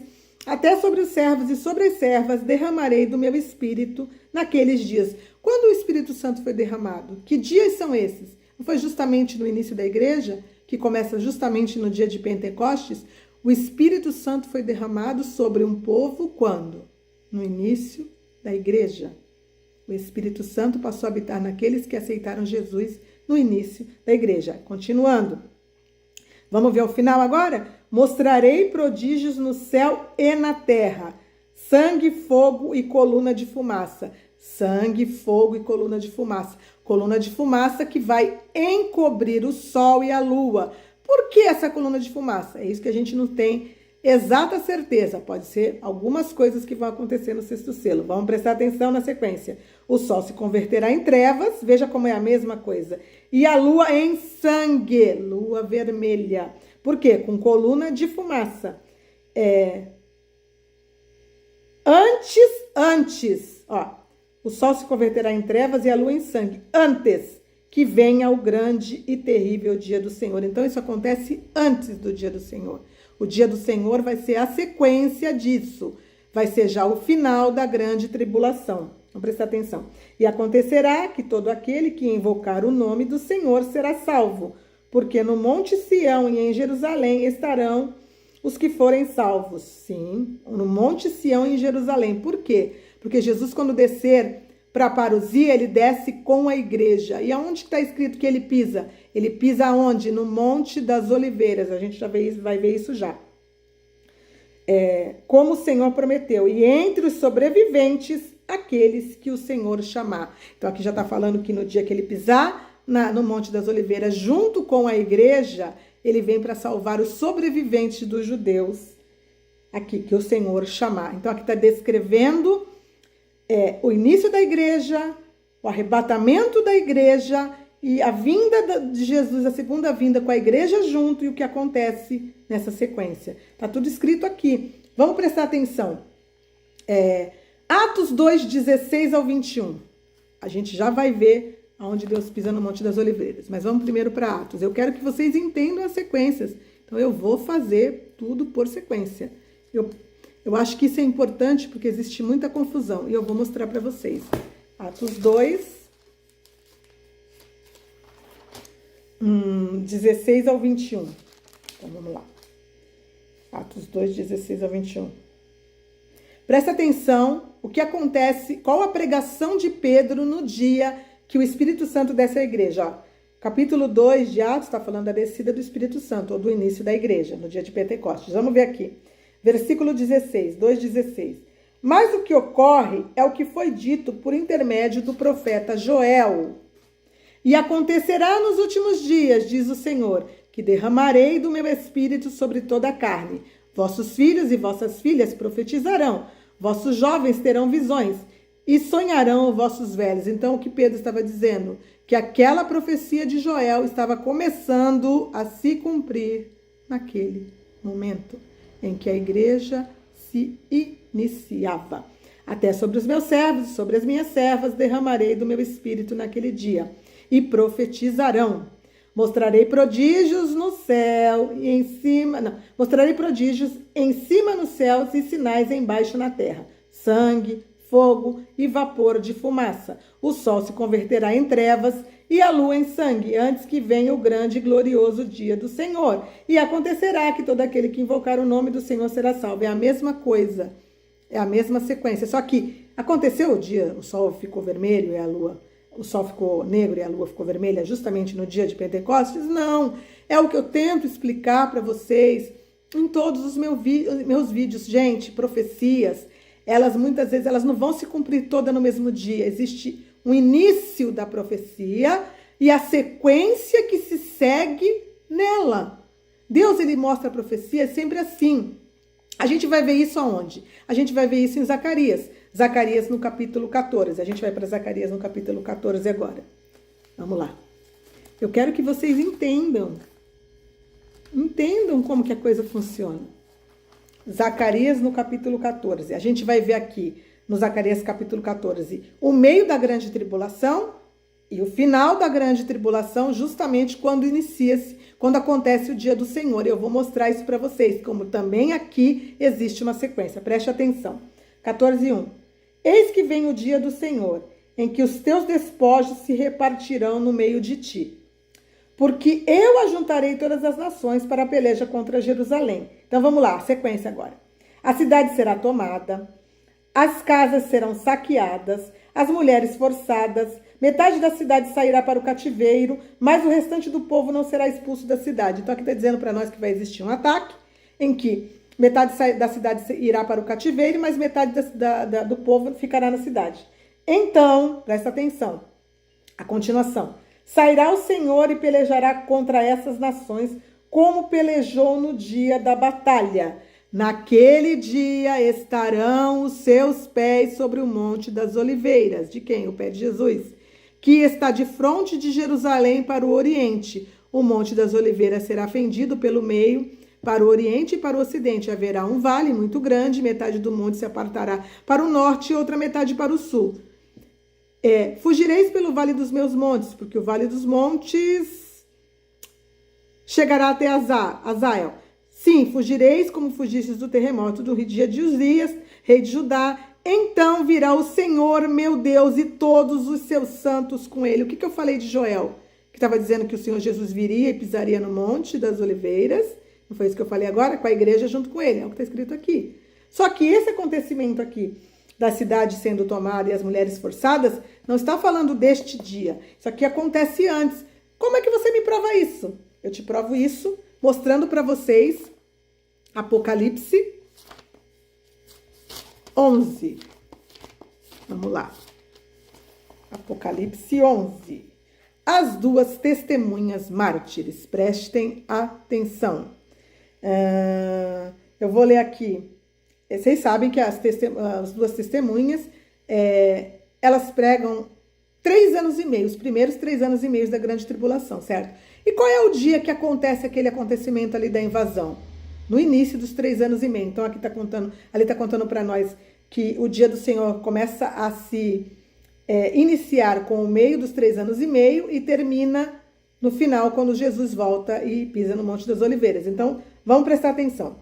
até sobre os servos e sobre as servas derramarei do meu espírito naqueles dias. Quando o Espírito Santo foi derramado? Que dias são esses? Não foi justamente no início da igreja, que começa justamente no dia de Pentecostes? O Espírito Santo foi derramado sobre um povo quando? No início da igreja. O Espírito Santo passou a habitar naqueles que aceitaram Jesus no início da igreja. Continuando. Vamos ver o final agora? Mostrarei prodígios no céu e na terra. Sangue, fogo e coluna de fumaça. Sangue, fogo e coluna de fumaça. Coluna de fumaça que vai encobrir o sol e a lua. Por que essa coluna de fumaça? É isso que a gente não tem exata certeza. Pode ser algumas coisas que vão acontecer no sexto selo. Vamos prestar atenção na sequência. O sol se converterá em trevas, veja como é a mesma coisa. E a lua em sangue, lua vermelha. Por quê? Com coluna de fumaça. Antes, o sol se converterá em trevas e a lua em sangue. Antes que venha o grande e terrível dia do Senhor. Então, isso acontece antes do dia do Senhor. O dia do Senhor vai ser a sequência disso. Vai ser já o final da grande tribulação. Vamos prestar atenção. E acontecerá que todo aquele que invocar o nome do Senhor será salvo, porque no Monte Sião e em Jerusalém estarão os que forem salvos. Sim, no Monte Sião e em Jerusalém. Por quê? Porque Jesus, quando descer para Parousia, ele desce com a igreja. E aonde está escrito que ele pisa? Ele pisa aonde? No Monte das Oliveiras. A gente já vai ver isso já. Como o Senhor prometeu. E entre os sobreviventes, aqueles que o Senhor chamar. Então aqui já está falando que no dia que ele pisar no Monte das Oliveiras, junto com a igreja, ele vem para salvar os sobreviventes dos judeus. Aqui, que o Senhor chamar. Então aqui está descrevendo o início da igreja, o arrebatamento da igreja e a vinda de Jesus, a segunda vinda com a igreja junto e o que acontece nessa sequência. Está tudo escrito aqui. Vamos prestar atenção. Atos 2, 16 ao 21. A gente já vai ver aonde Deus pisa no Monte das Oliveiras. Mas vamos primeiro para Atos. Eu quero que vocês entendam as sequências. Então eu vou fazer tudo por sequência. Eu acho que isso é importante porque existe muita confusão e eu vou mostrar para vocês. Atos 2, 16 ao 21. Então vamos lá. Atos 2, 16 ao 21. Presta atenção o que acontece, qual a pregação de Pedro no dia que o Espírito Santo desce à igreja. Capítulo 2 de Atos está falando da descida do Espírito Santo, ou do início da igreja, no dia de Pentecostes. Vamos ver aqui. Versículo 16, 2,16. Mas o que ocorre é o que foi dito por intermédio do profeta Joel. E acontecerá nos últimos dias, diz o Senhor, que derramarei do meu espírito sobre toda a carne. Vossos filhos e vossas filhas profetizarão, vossos jovens terão visões. e sonharão vossos velhos. Então, o que Pedro estava dizendo? Que aquela profecia de Joel estava começando a se cumprir naquele momento em que a igreja se iniciava. Até sobre os meus servos e sobre as minhas servas derramarei do meu espírito naquele dia, e profetizarão. Mostrarei prodígios no céu e em cima, não, mostrarei prodígios em cima nos céus e sinais embaixo na terra: sangue, fogo e vapor de fumaça. O sol se converterá em trevas e a lua em sangue, antes que venha o grande e glorioso dia do Senhor. E acontecerá que todo aquele que invocar o nome do Senhor será salvo. É a mesma coisa, é a mesma sequência. Só que aconteceu o dia, o sol ficou vermelho e a lua, o sol ficou negro e a lua ficou vermelha justamente no dia de Pentecostes? Não, é o que eu tento explicar para vocês em todos os meus vídeos. Gente, profecias, elas muitas vezes elas não vão se cumprir toda no mesmo dia. Existe um início da profecia e a sequência que se segue nela. Deus, ele mostra a profecia sempre assim. A gente vai ver isso aonde? A gente vai ver isso em Zacarias. Zacarias no capítulo 14. A gente vai para Zacarias no capítulo 14 agora. Vamos lá. Eu quero que vocês entendam. Entendam como que a coisa funciona. Zacarias no capítulo 14. A gente vai ver aqui no Zacarias capítulo 14 o meio da grande tribulação e o final da grande tribulação, justamente quando inicia-se, quando acontece o dia do Senhor. Eu vou mostrar isso para vocês, como também aqui existe uma sequência. Preste atenção. 14:1. Eis que vem o dia do Senhor, em que os teus despojos se repartirão no meio de ti. Porque eu ajuntarei todas as nações para a peleja contra Jerusalém. Então vamos lá, sequência agora. A cidade será tomada, as casas serão saqueadas, as mulheres forçadas, metade da cidade sairá para o cativeiro, mas o restante do povo não será expulso da cidade. Então aqui está dizendo para nós que vai existir um ataque, em que metade da cidade irá para o cativeiro, mas metade do povo ficará na cidade. Então, presta atenção, a continuação. Sairá o Senhor e pelejará contra essas nações, como pelejou no dia da batalha. Naquele dia estarão os seus pés sobre o Monte das Oliveiras. De quem? O pé de Jesus. Que está de fronte de Jerusalém para o oriente. O Monte das Oliveiras será fendido pelo meio, para o oriente e para o ocidente. Haverá um vale muito grande, metade do monte se apartará para o norte e outra metade para o sul. Fugireis pelo vale dos meus montes, porque o vale dos montes chegará até Azael. Sim, fugireis como fugistes do terremoto do dia de Uzias, rei de Judá. Então virá o Senhor, meu Deus, e todos os seus santos com ele. O que eu falei de Joel? Que estava dizendo que o Senhor Jesus viria e pisaria no Monte das Oliveiras. Não foi isso que eu falei agora? Com a igreja junto com ele. É o que está escrito aqui. Só que esse acontecimento aqui, da cidade sendo tomada e as mulheres forçadas, não está falando deste dia. Isso aqui acontece antes. Como é que você me prova isso? Eu te provo isso mostrando para vocês Apocalipse 11. Vamos lá. Apocalipse 11. As duas testemunhas mártires. Prestem atenção. Eu vou ler aqui. Vocês sabem que as duas testemunhas, elas pregam 3 anos e meio, os primeiros 3 anos e meio da grande tribulação, certo? E qual é o dia que acontece aquele acontecimento ali da invasão? No início dos 3 anos e meio. Então aqui ali está contando para nós que o dia do Senhor começa a se iniciar com o meio dos 3 anos e meio e termina no final, quando Jesus volta e pisa no Monte das Oliveiras. Então, vamos prestar atenção.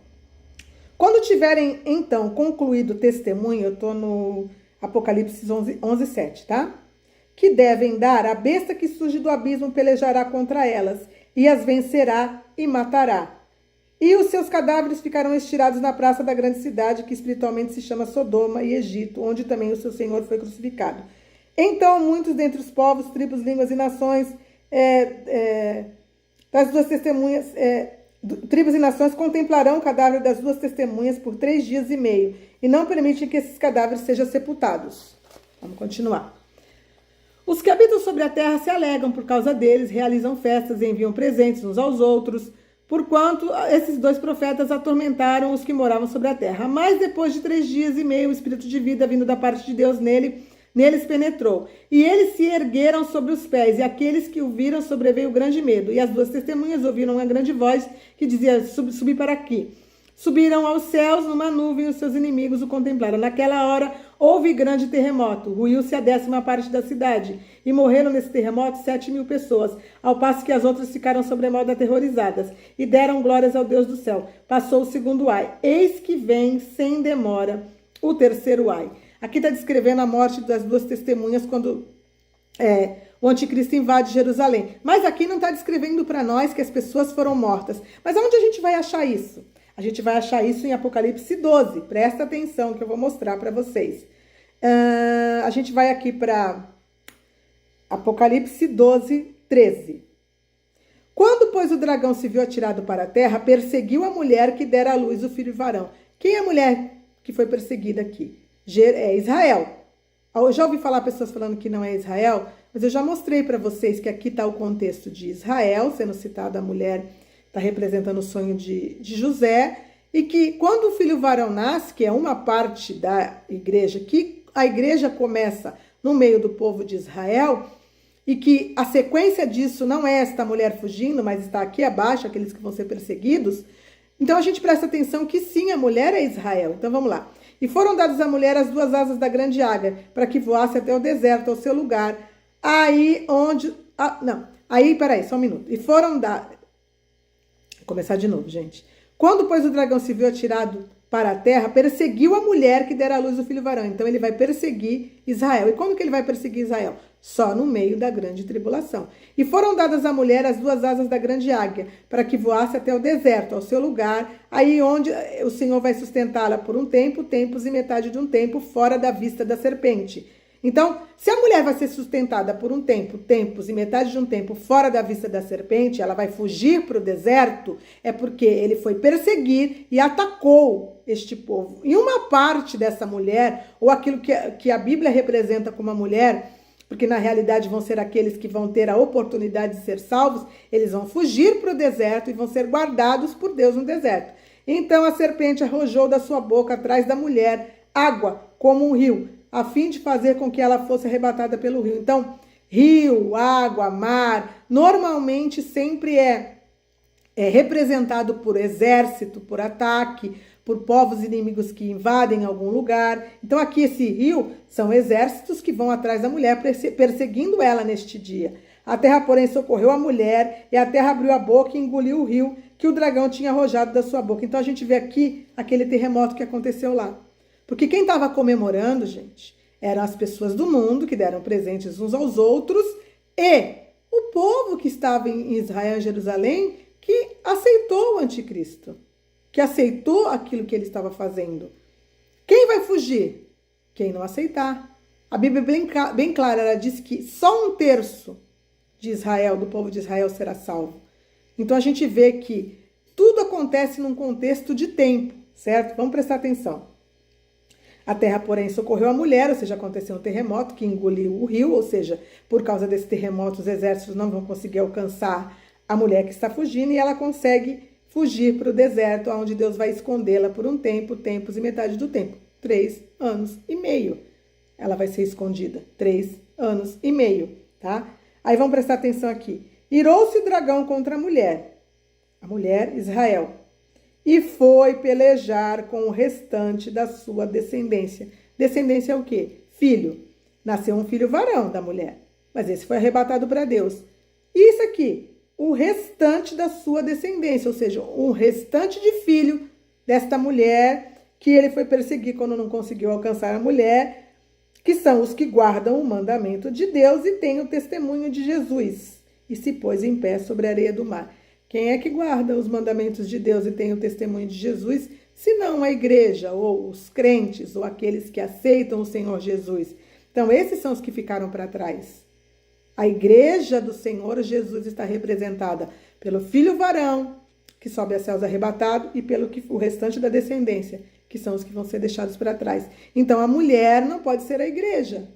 Quando tiverem, então, concluído o testemunho, eu estou no Apocalipse 11:7, tá? Que devem dar, a besta que surge do abismo pelejará contra elas, e as vencerá e matará. E os seus cadáveres ficarão estirados na praça da grande cidade, que espiritualmente se chama Sodoma e Egito, onde também o seu Senhor foi crucificado. Então, muitos dentre os povos, tribos, línguas e nações das duas testemunhas, tribos e nações contemplarão o cadáver das duas testemunhas por 3 dias e meio, e não permitem que esses cadáveres sejam sepultados. Vamos continuar. Os que habitam sobre a terra se alegram por causa deles, realizam festas e enviam presentes uns aos outros, porquanto esses 2 profetas atormentaram os que moravam sobre a terra. Mas depois de 3 dias e meio, o espírito de vida vindo da parte de Deus nele neles penetrou. E eles se ergueram sobre os pés, e aqueles que o viram sobreveio grande medo. E as duas testemunhas ouviram uma grande voz que dizia: subi para aqui. Subiram aos céus numa nuvem, os seus inimigos o contemplaram. Naquela hora houve grande terremoto, ruiu-se a 10ª parte da cidade, e morreram nesse terremoto 7.000 pessoas, ao passo que as outras ficaram sobremodo aterrorizadas, e deram glórias ao Deus do céu. Passou o segundo ai. Eis que vem, sem demora, o terceiro ai. Aqui está descrevendo a morte das duas testemunhas quando o anticristo invade Jerusalém. Mas aqui não está descrevendo para nós que as pessoas foram mortas. Mas onde a gente vai achar isso? A gente vai achar isso em Apocalipse 12. Presta atenção que eu vou mostrar para vocês. A gente vai aqui para Apocalipse 12, 13. Quando, pois, o dragão se viu atirado para a terra, perseguiu a mulher que dera à luz o filho varão. Quem é a mulher que foi perseguida aqui? É Israel. Eu já ouvi falar pessoas falando que não é Israel, mas eu já mostrei para vocês que aqui está o contexto de Israel, sendo citada a mulher, está representando o sonho de José, e que quando o filho varão nasce, que é uma parte da igreja, que a igreja começa no meio do povo de Israel, e que a sequência disso não é esta mulher fugindo, mas está aqui abaixo, aqueles que vão ser perseguidos. Então a gente presta atenção que sim, a mulher é Israel. Então vamos lá. E foram dadas à mulher as 2 asas da grande águia, para que voasse até o deserto, ao seu lugar, aí onde... peraí, só um minuto. E foram dadas... Vou começar de novo, gente. Quando, pois, o dragão se viu atirado para a terra, perseguiu a mulher que dera à luz o filho varão. Então ele vai perseguir Israel. E como que ele vai perseguir Israel? Só no meio da grande tribulação. E foram dadas à mulher as 2 asas da grande águia, para que voasse até o deserto, ao seu lugar, aí onde o Senhor vai sustentá-la por um tempo, tempos e metade de um tempo, fora da vista da serpente. Então, se a mulher vai ser sustentada por um tempo, tempos e metade de um tempo fora da vista da serpente, ela vai fugir para o deserto, é porque ele foi perseguir e atacou este povo. E uma parte dessa mulher, ou aquilo que a Bíblia representa como a mulher, porque na realidade vão ser aqueles que vão ter a oportunidade de ser salvos, eles vão fugir para o deserto e vão ser guardados por Deus no deserto. Então a serpente arrojou da sua boca atrás da mulher água como um rio, a fim de fazer com que ela fosse arrebatada pelo rio. Então, rio, água, mar, normalmente sempre é representado por exército, por ataque, por povos inimigos que invadem algum lugar. Então, aqui esse rio são exércitos que vão atrás da mulher, perseguindo ela neste dia. A terra, porém, socorreu a mulher, e a terra abriu a boca e engoliu o rio que o dragão tinha arrojado da sua boca. Então, a gente vê aqui aquele terremoto que aconteceu lá. Porque quem estava comemorando, gente, eram as pessoas do mundo que deram presentes uns aos outros e o povo que estava em Israel, em Jerusalém, que aceitou o anticristo, que aceitou aquilo que ele estava fazendo. Quem vai fugir? Quem não aceitar. A Bíblia é bem clara, ela diz que só 1/3 de Israel, do povo de Israel, será salvo. Então a gente vê que tudo acontece num contexto de tempo, certo? Vamos prestar atenção. A terra, porém, socorreu a mulher, ou seja, aconteceu um terremoto que engoliu o rio, ou seja, por causa desse terremoto, os exércitos não vão conseguir alcançar a mulher que está fugindo, e ela consegue fugir para o deserto, onde Deus vai escondê-la por um tempo, tempos e metade do tempo. 3 anos e meio. Ela vai ser escondida. 3 anos e meio, tá? Aí vamos prestar atenção aqui. Irou-se o dragão contra a mulher Israel, e foi pelejar com o restante da sua descendência. Descendência é o quê? Filho. Nasceu um filho varão da mulher, mas esse foi arrebatado para Deus. E isso aqui, o restante da sua descendência, ou seja, o restante de filho desta mulher que ele foi perseguir quando não conseguiu alcançar a mulher, que são os que guardam o mandamento de Deus e têm o testemunho de Jesus, e se pôs em pé sobre a areia do mar. Quem é que guarda os mandamentos de Deus e tem o testemunho de Jesus, se não a igreja, ou os crentes, ou aqueles que aceitam o Senhor Jesus? Então, esses são os que ficaram para trás. A igreja do Senhor Jesus está representada pelo filho varão, que sobe a céus arrebatado, e pelo o restante da descendência, que são os que vão ser deixados para trás. Então, a mulher não pode ser a igreja,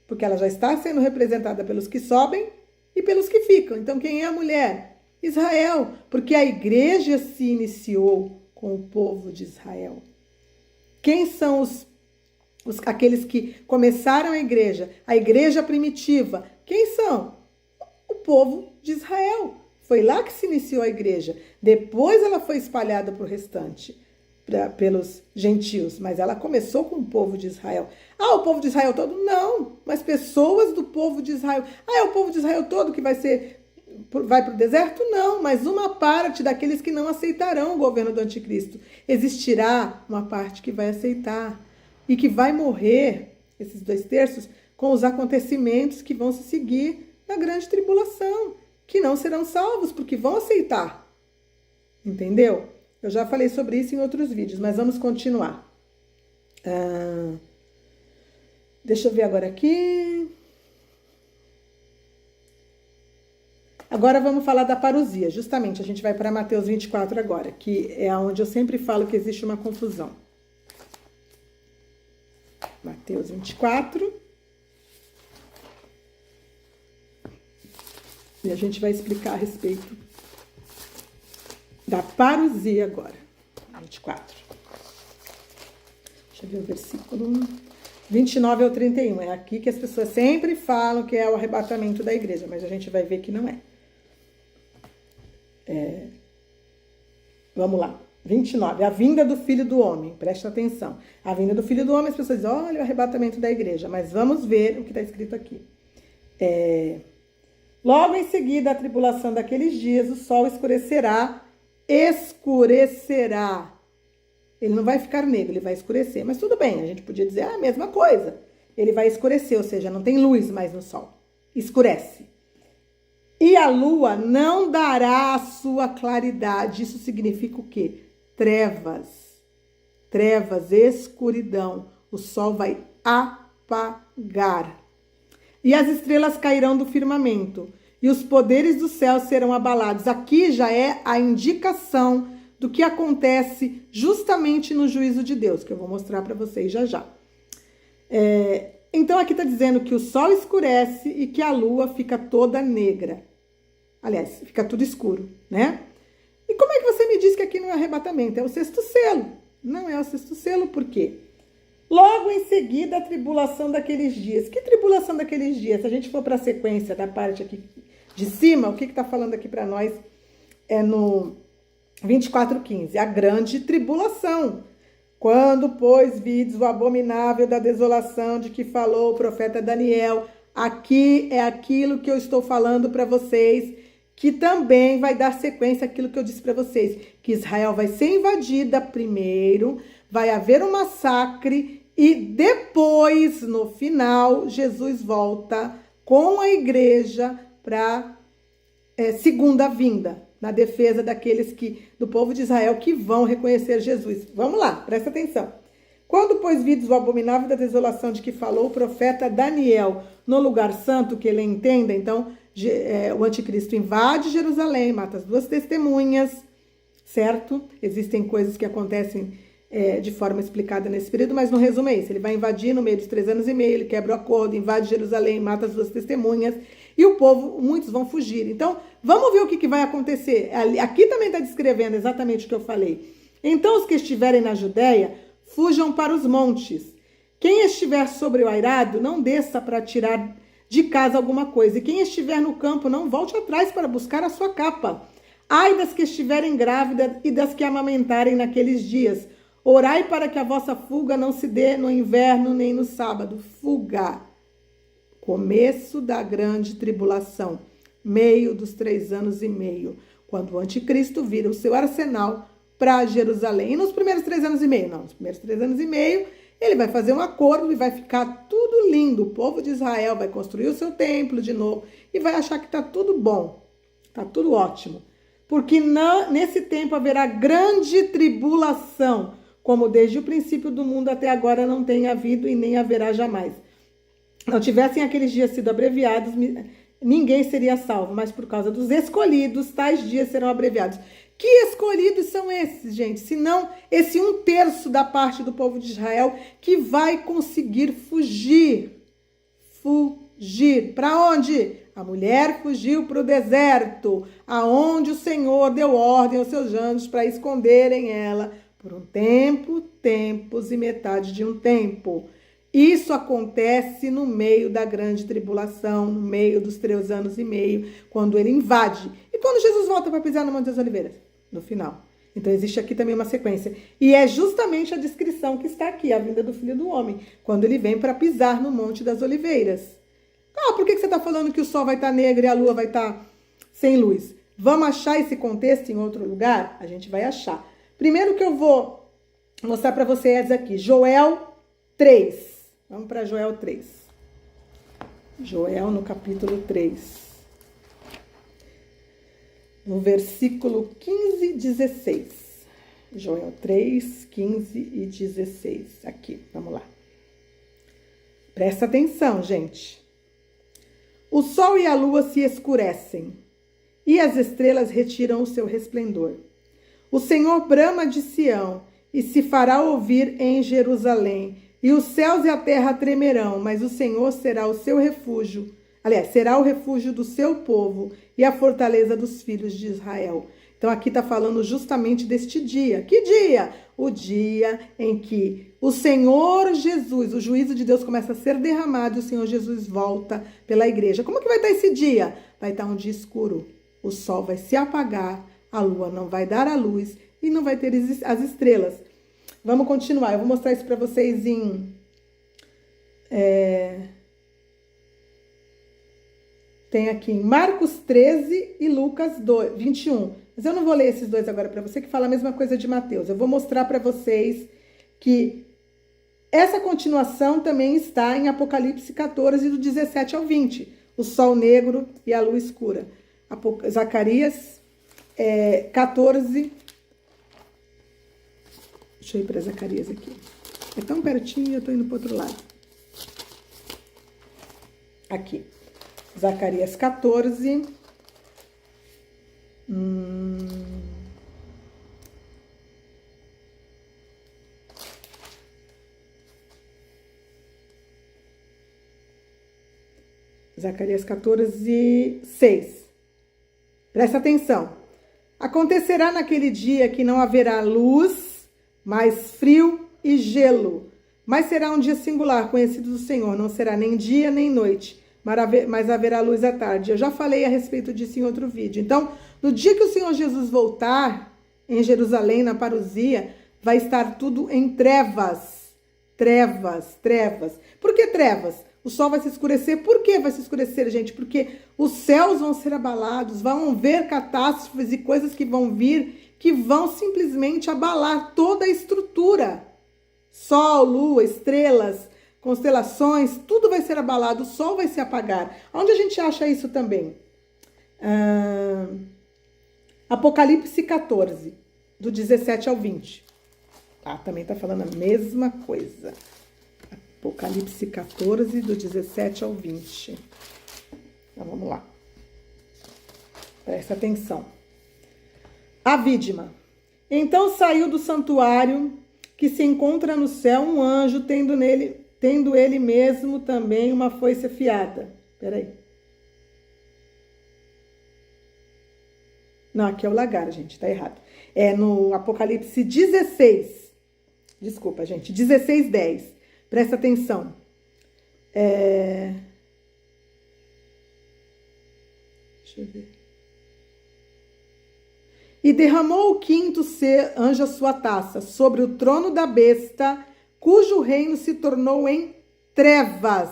porque ela já está sendo representada pelos que sobem e pelos que ficam. Então, quem é a mulher? Israel, porque a igreja se iniciou com o povo de Israel. Quem são aqueles que começaram a igreja primitiva, quem são? O povo de Israel. Foi lá que se iniciou a igreja. Depois ela foi espalhada para o restante, pelos gentios, mas ela começou com o povo de Israel. O povo de Israel todo? Não, mas pessoas do povo de Israel. É o povo de Israel todo que vai para o deserto? Não, mas uma parte daqueles que não aceitarão o governo do anticristo. Existirá uma parte que vai aceitar e que vai morrer, esses 2/3, com os acontecimentos que vão se seguir na grande tribulação, que não serão salvos, porque vão aceitar. Entendeu? Eu já falei sobre isso em outros vídeos, mas vamos continuar. Deixa eu ver agora aqui. Agora vamos falar da parousia. Justamente, a gente vai para Mateus 24 agora, que é onde eu sempre falo que existe uma confusão. Mateus 24. E a gente vai explicar a respeito da parousia agora. 24. Deixa eu ver o versículo 29 ao 31. É aqui que as pessoas sempre falam que é o arrebatamento da igreja, mas a gente vai ver que não é. Vamos lá. 29. A vinda do Filho do Homem. Presta atenção. A vinda do Filho do Homem, as pessoas dizem, olha o arrebatamento da igreja. Mas vamos ver o que está escrito aqui. Logo em seguida, a tribulação daqueles dias, o sol escurecerá. Ele não vai ficar negro, ele vai escurecer. Mas tudo bem, a gente podia dizer a mesma coisa. Ele vai escurecer, ou seja, não tem luz mais no sol. Escurece. E a lua não dará a sua claridade. Isso significa o quê? Trevas. Trevas, escuridão. O sol vai apagar. E as estrelas cairão do firmamento. E os poderes do céu serão abalados. Aqui já é a indicação do que acontece justamente no juízo de Deus, que eu vou mostrar para vocês já já. Então aqui está dizendo que o sol escurece e que a lua fica toda negra. Aliás, fica tudo escuro, né? E como é que você me diz que aqui não é arrebatamento? É o sexto selo. Não é o sexto selo, por quê? Logo em seguida, a tribulação daqueles dias. Que tribulação daqueles dias? Se a gente for para a sequência da parte aqui de cima, o que está falando aqui para nós é no 24:15. A grande tribulação. Quando, pois, vides o abominável da desolação de que falou o profeta Daniel. Aqui é aquilo que eu estou falando para vocês, que também vai dar sequência àquilo que eu disse para vocês, que Israel vai ser invadida primeiro, vai haver um massacre e depois, no final, Jesus volta com a igreja para segunda vinda, na defesa daqueles do povo de Israel que vão reconhecer Jesus. Vamos lá, presta atenção. Quando, pois, vides o abominável da desolação de que falou o profeta Daniel no lugar santo, que ele entenda, então, o anticristo invade Jerusalém, mata as 2 testemunhas, certo? Existem coisas que acontecem de forma explicada nesse período, mas no resumo é isso. Ele vai invadir no meio dos 3 anos e meio, ele quebra o acordo, invade Jerusalém, mata as 2 testemunhas, e o povo, muitos vão fugir. Então, vamos ver o que vai acontecer. Aqui também está descrevendo exatamente o que eu falei. Então, os que estiverem na Judéia, fujam para os montes. Quem estiver sobre o airado, não desça para tirar de casa alguma coisa. E quem estiver no campo, não volte atrás para buscar a sua capa. Ai das que estiverem grávidas e das que amamentarem naqueles dias. Orai para que a vossa fuga não se dê no inverno nem no sábado. Fuga. Começo da grande tribulação. Meio dos 3 anos e meio. Quando o anticristo vira o seu arsenal para Jerusalém. E nos primeiros 3 anos e meio? Não, nos primeiros 3 anos e meio, ele vai fazer um acordo e vai ficar tudo lindo. O povo de Israel vai construir o seu templo de novo e vai achar que está tudo bom, está tudo ótimo. Porque nesse tempo haverá grande tribulação, como desde o princípio do mundo até agora não tem havido e nem haverá jamais. Não tivessem aqueles dias sido abreviados, ninguém seria salvo, mas por causa dos escolhidos, tais dias serão abreviados. Que escolhidos são esses, gente? Senão esse 1/3 da parte do povo de Israel que vai conseguir fugir. Fugir. Para onde? A mulher fugiu para o deserto, aonde o Senhor deu ordem aos seus anjos para esconderem ela por um tempo, tempos e metade de um tempo. Isso acontece no meio da grande tribulação, no meio dos 3 anos e meio, quando ele invade. E quando Jesus volta para pisar no Monte das Oliveiras? No final. Então existe aqui também uma sequência. E é justamente a descrição que está aqui, a vinda do Filho do Homem, quando ele vem para pisar no Monte das Oliveiras. Por que você está falando que o sol vai estar negro e a lua vai estar sem luz? Vamos achar esse contexto em outro lugar? A gente vai achar. Primeiro que eu vou mostrar para vocês aqui, Joel 3. Vamos para Joel 3. Joel no capítulo 3. No versículo 15 e 16. Joel 3, 15 e 16. Aqui, vamos lá. Presta atenção, gente. O sol e a lua se escurecem, e as estrelas retiram o seu resplendor. O Senhor brama de Sião, e se fará ouvir em Jerusalém, e os céus e a terra tremerão, mas o Senhor será o seu refúgio. Aliás, será o refúgio do seu povo e a fortaleza dos filhos de Israel. Então aqui está falando justamente deste dia. Que dia? O dia em que o Senhor Jesus, o juízo de Deus começa a ser derramado e o Senhor Jesus volta pela igreja. Como que vai estar esse dia? Vai estar um dia escuro. O sol vai se apagar, a lua não vai dar a luz e não vai ter as estrelas. Vamos continuar. Eu vou mostrar isso para vocês em... Tem aqui em Marcos 13 e Lucas 21. Mas eu não vou ler esses dois agora para você, que fala a mesma coisa de Mateus. Eu vou mostrar para vocês que essa continuação também está em Apocalipse 14, do 17 ao 20. O sol negro e a lua escura. Zacarias 14. Deixa eu ir para Zacarias aqui. É tão pertinho e eu estou indo para o outro lado. Aqui. Zacarias 14. Zacarias 14, 6. Presta atenção. Acontecerá naquele dia que não haverá luz, mas frio e gelo. Mas será um dia singular, conhecido do Senhor. Não será nem dia nem noite, mas haverá luz à tarde. Eu já falei a respeito disso em outro vídeo. Então, no dia que o Senhor Jesus voltar em Jerusalém, na parousia, vai estar tudo em trevas. Trevas, trevas. Por que trevas? O sol vai se escurecer. Por que vai se escurecer, gente? Porque os céus vão ser abalados, vão ver catástrofes e coisas que vão vir, que vão simplesmente abalar toda a estrutura. Sol, lua, estrelas, constelações, tudo vai ser abalado, o sol vai se apagar. Onde a gente acha isso também? Apocalipse 14, do 17 ao 20. Também está falando a mesma coisa. Apocalipse 14, do 17 ao 20. Então, vamos lá. Presta atenção. A vítima. Então saiu do santuário que se encontra no céu um anjo, tendo ele mesmo também uma foice afiada. Peraí. Não, aqui é o lagar, gente, tá errado. É no Apocalipse 16. Desculpa, gente, 16, 10. Presta atenção. Deixa eu ver. E derramou o quinto anjo a sua taça sobre o trono da besta, cujo reino se tornou em trevas.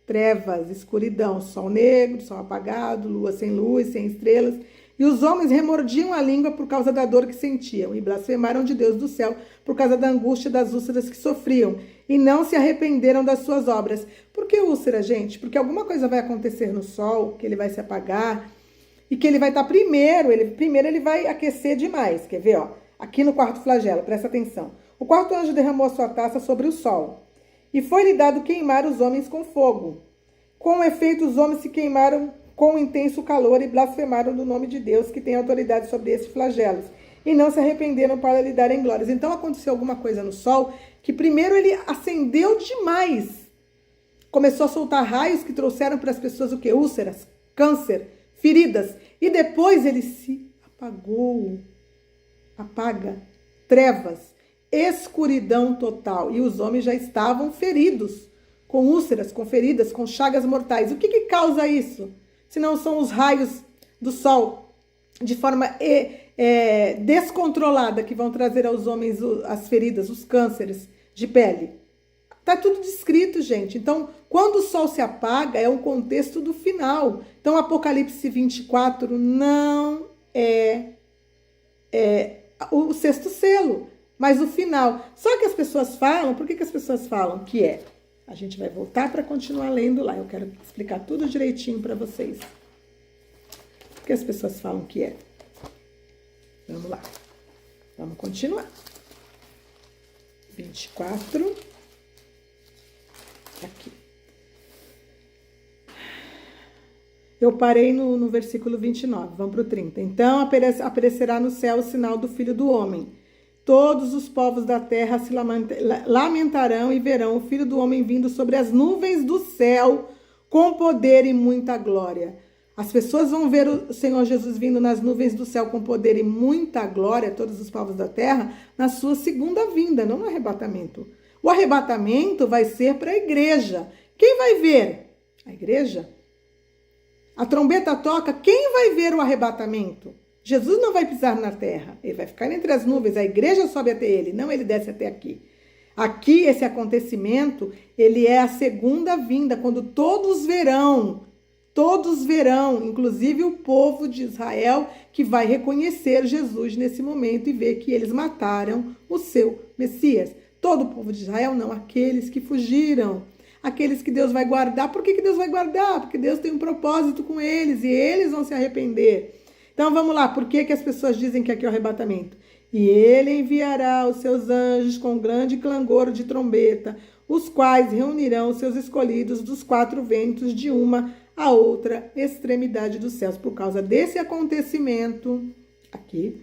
Trevas, escuridão, sol negro, sol apagado, lua sem luz, sem estrelas. E os homens remordiam a língua por causa da dor que sentiam, e blasfemaram de Deus do céu por causa da angústia das úlceras que sofriam, e não se arrependeram das suas obras. Por que úlcera, gente? Porque alguma coisa vai acontecer no sol, que ele vai se apagar, e que ele vai estar primeiro ele vai aquecer demais. Quer ver, ó? Aqui no quarto flagelo, presta atenção. O quarto anjo derramou a sua taça sobre o sol, e foi-lhe dado queimar os homens com fogo. Com efeito, os homens se queimaram com intenso calor e blasfemaram do nome de Deus, que tem autoridade sobre esses flagelos, e não se arrependeram para lhe darem glórias. Então aconteceu alguma coisa no sol, que primeiro ele acendeu demais. Começou a soltar raios que trouxeram para as pessoas o quê? Úlceras, câncer, feridas. E depois ele se apagou. Apaga. Trevas. escuridão total. E os homens já estavam feridos, com úlceras, com feridas, com chagas mortais. O que causa isso? Se não são os raios do sol, de forma descontrolada, que vão trazer aos homens as feridas, os cânceres de pele. Tá tudo descrito, gente. Então, quando o sol se apaga, é um contexto do final. Então, Apocalipse 24 não é o sexto selo, mas o final. Só que as pessoas falam, por que as pessoas falam que é? A gente vai voltar para continuar lendo lá. Eu quero explicar tudo direitinho para vocês. Por que as pessoas falam que é? Vamos lá. Vamos continuar. 24. Aqui. Eu parei no versículo 29. Vamos para o 30. Então aparecerá no céu o sinal do Filho do Homem. Todos os povos da terra se lamentarão e verão o Filho do Homem vindo sobre as nuvens do céu com poder e muita glória. As pessoas vão ver o Senhor Jesus vindo nas nuvens do céu com poder e muita glória, todos os povos da terra, na sua segunda vinda, não no arrebatamento. O arrebatamento vai ser para a igreja. Quem vai ver? A igreja. A trombeta toca, quem vai ver o arrebatamento? Jesus não vai pisar na terra, ele vai ficar entre as nuvens, a igreja sobe até ele, não ele desce até aqui. Aqui, esse acontecimento, ele é a segunda vinda, quando todos verão, inclusive o povo de Israel, que vai reconhecer Jesus nesse momento e ver que eles mataram o seu Messias. Todo o povo de Israel não, aqueles que fugiram, aqueles que Deus vai guardar. Por que Deus vai guardar? Porque Deus tem um propósito com eles e eles vão se arrepender. Então vamos lá, por que as pessoas dizem que aqui é o arrebatamento? E ele enviará os seus anjos com grande clangor de trombeta, os quais reunirão os seus escolhidos dos quatro ventos de uma a outra extremidade dos céus. Por causa desse acontecimento aqui,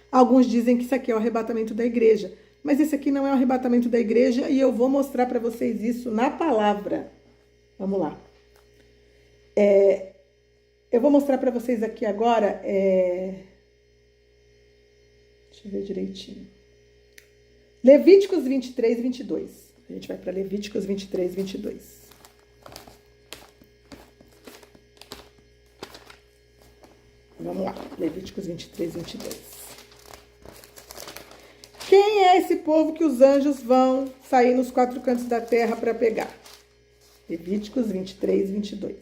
alguns dizem que isso aqui é o arrebatamento da igreja. Mas esse aqui não é o arrebatamento da igreja e eu vou mostrar para vocês isso na palavra. Vamos lá. Eu vou mostrar para vocês aqui agora. Deixa eu ver direitinho. Levíticos 23, 22. A gente vai para Levíticos 23, 22. Vamos lá. Levíticos 23, 22. Quem é esse povo que os anjos vão sair nos quatro cantos da terra para pegar? Levíticos 23, 22.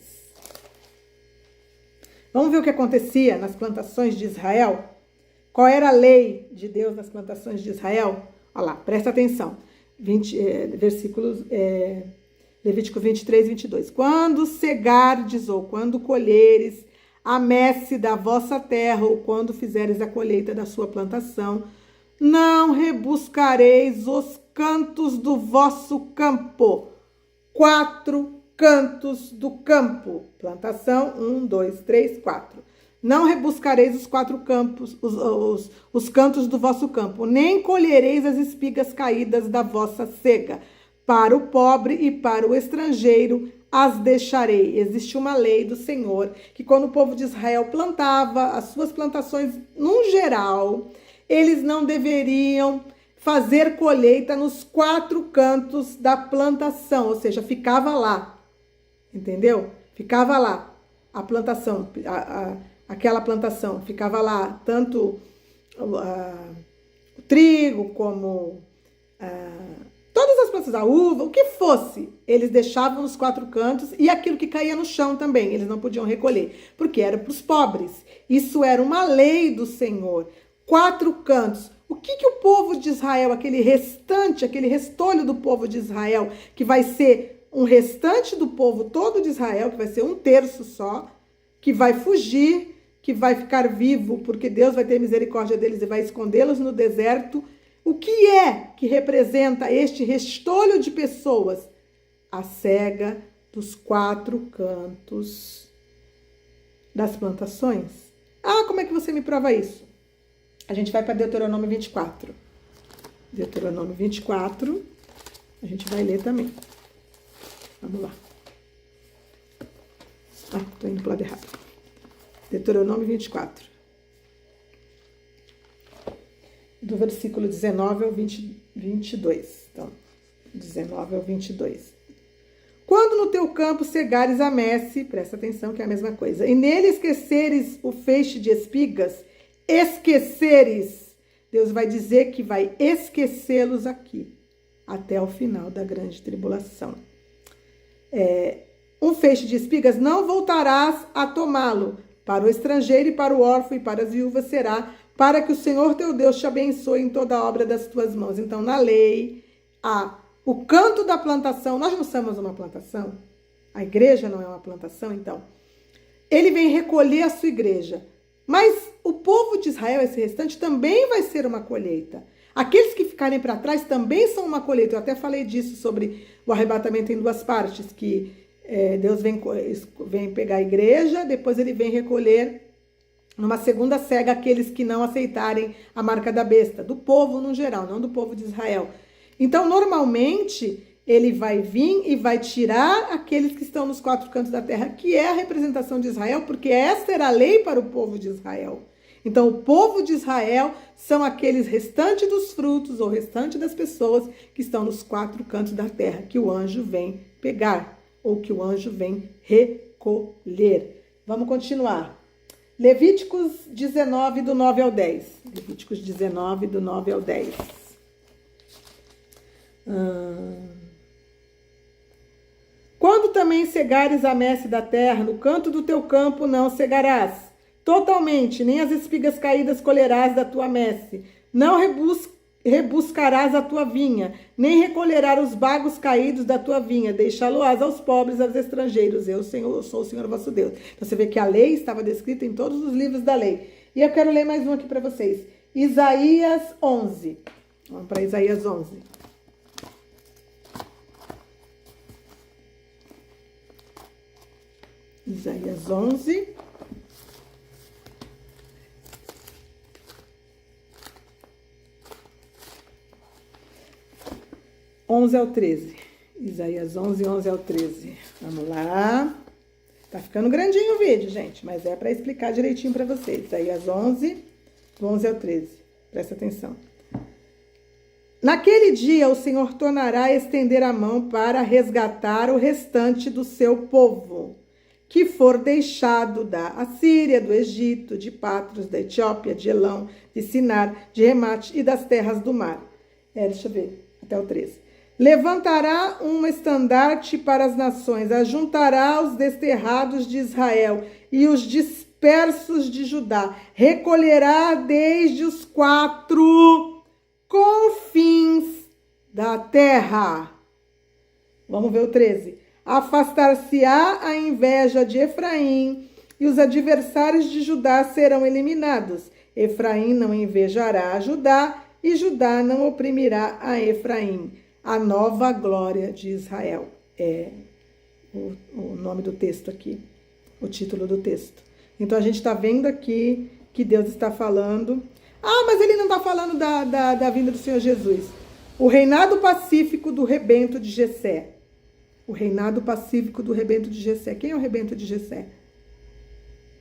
Vamos ver o que acontecia nas plantações de Israel? Qual era a lei de Deus nas plantações de Israel? Olha lá, presta atenção. Levítico 23, 22. Quando cegardes ou quando colheres a messe da vossa terra ou quando fizeres a colheita da sua plantação, não rebuscareis os cantos do vosso campo. 4 cantos do campo. Plantação, 1, 2, 3, 4. Não rebuscareis os 4 campos, os cantos do vosso campo, nem colhereis as espigas caídas da vossa cega. Para o pobre e para o estrangeiro as deixarei. Existe uma lei do Senhor que quando o povo de Israel plantava as suas plantações, no geral, eles não deveriam fazer colheita nos 4 cantos da plantação, ou seja, ficava lá, entendeu? Ficava lá a plantação, aquela plantação, ficava lá tanto o trigo como todas as plantas, a uva, o que fosse, eles deixavam nos 4 cantos e aquilo que caía no chão também, eles não podiam recolher, porque era para os pobres. Isso era uma lei do Senhor. 4 cantos. O que o povo de Israel, aquele restolho do povo de Israel, que vai ser um restante do povo todo de Israel, que vai ser 1/3 só, que vai fugir, que vai ficar vivo, porque Deus vai ter misericórdia deles e vai escondê-los no deserto. O que é que representa este restolho de pessoas? A cega dos 4 cantos das plantações. Ah, como é que você me prova isso? A gente vai para Deuteronômio 24. Deuteronômio 24, a gente vai ler também. Vamos lá. Tô indo pro lado errado. Deuteronômio 24. do versículo 19 ao 22. Então, 19 ao 22. Quando no teu campo cegares a messe, presta atenção que é a mesma coisa, e nele esqueceres o feixe de espigas, Deus vai dizer que vai esquecê-los aqui, até o final da grande tribulação. Um feixe de espigas não voltarás a tomá-lo, para o estrangeiro e para o órfão e para as viúvas será, para que o Senhor teu Deus te abençoe em toda a obra das tuas mãos. Então, na lei, o canto da plantação, nós não somos uma plantação, a igreja não é uma plantação, então, ele vem recolher a sua igreja, mas o povo de Israel, esse restante, também vai ser uma colheita. Aqueles que ficarem para trás também são uma colheita. Eu até falei disso sobre o arrebatamento em duas partes, que Deus vem pegar a igreja, depois ele vem recolher numa segunda cega aqueles que não aceitarem a marca da besta, do povo no geral, não do povo de Israel. Então, normalmente, ele vai vir e vai tirar aqueles que estão nos quatro cantos da terra, que é a representação de Israel, porque esta era a lei para o povo de Israel. Então, o povo de Israel são aqueles restantes dos frutos, ou restante das pessoas que estão nos quatro cantos da terra, que o anjo vem pegar, ou que o anjo vem recolher. Vamos continuar. Levíticos 19, do 9 ao 10. Levíticos 19, do 9 ao 10. Quando também cegares a messe da terra, no canto do teu campo não cegarás totalmente, nem as espigas caídas colherás da tua messe. Não rebuscarás a tua vinha, nem recolherás os bagos caídos da tua vinha. Deixá-lo-ás aos pobres, aos estrangeiros. Eu sou o Senhor vosso Deus. Então você vê que a lei estava descrita em todos os livros da lei. E eu quero ler mais um aqui para vocês. Isaías 11. Vamos para Isaías 11. Isaías 11. Ao 13. Isaías 11, 11 ao 13. Vamos lá. Tá ficando grandinho o vídeo, gente, mas é para explicar direitinho para vocês. Isaías 11, do 11 ao 13. Presta atenção. Naquele dia o Senhor tornará a estender a mão para resgatar o restante do seu povo, que for deixado da Assíria, do Egito, de Patros, da Etiópia, de Elão, de Sinar, de Remate e das terras do mar. Deixa eu ver, até o 13. Levantará um estandarte para as nações, ajuntará os desterrados de Israel e os dispersos de Judá, recolherá desde os quatro confins da terra. Vamos ver o 13. Afastar-se-á a inveja de Efraim, e os adversários de Judá serão eliminados. Efraim não invejará a Judá, e Judá não oprimirá a Efraim. A nova glória de Israel é o nome do texto aqui, o título do texto. Então a gente está vendo aqui que Deus está falando. Mas ele não está falando da vinda do Senhor Jesus. O reinado pacífico do rebento de Jessé. O reinado pacífico do rebento de Jessé. Quem é o rebento de Jessé?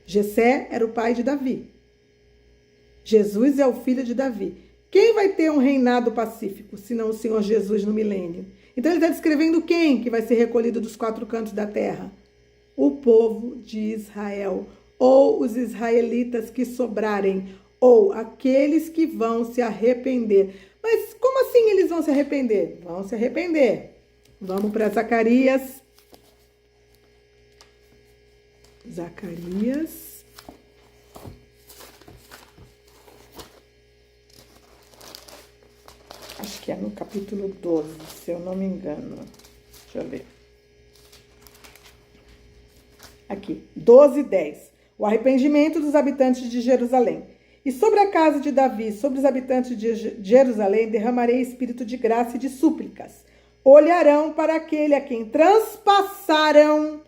Jessé era o pai de Davi. Jesus é o filho de Davi. Quem vai ter um reinado pacífico, senão o Senhor Jesus no milênio? Então ele está descrevendo quem que vai ser recolhido dos quatro cantos da terra? O povo de Israel, ou os israelitas que sobrarem, ou aqueles que vão se arrepender. Mas como assim eles vão se arrepender? Vão se arrepender. Vamos para Zacarias. Zacarias. Acho que é no capítulo 12, se eu não me engano. Deixa eu ver. Aqui, 12, 10. O arrependimento dos habitantes de Jerusalém. E sobre a casa de Davi, sobre os habitantes de Jerusalém, derramarei espírito de graça e de súplicas. Olharão para aquele a quem transpassaram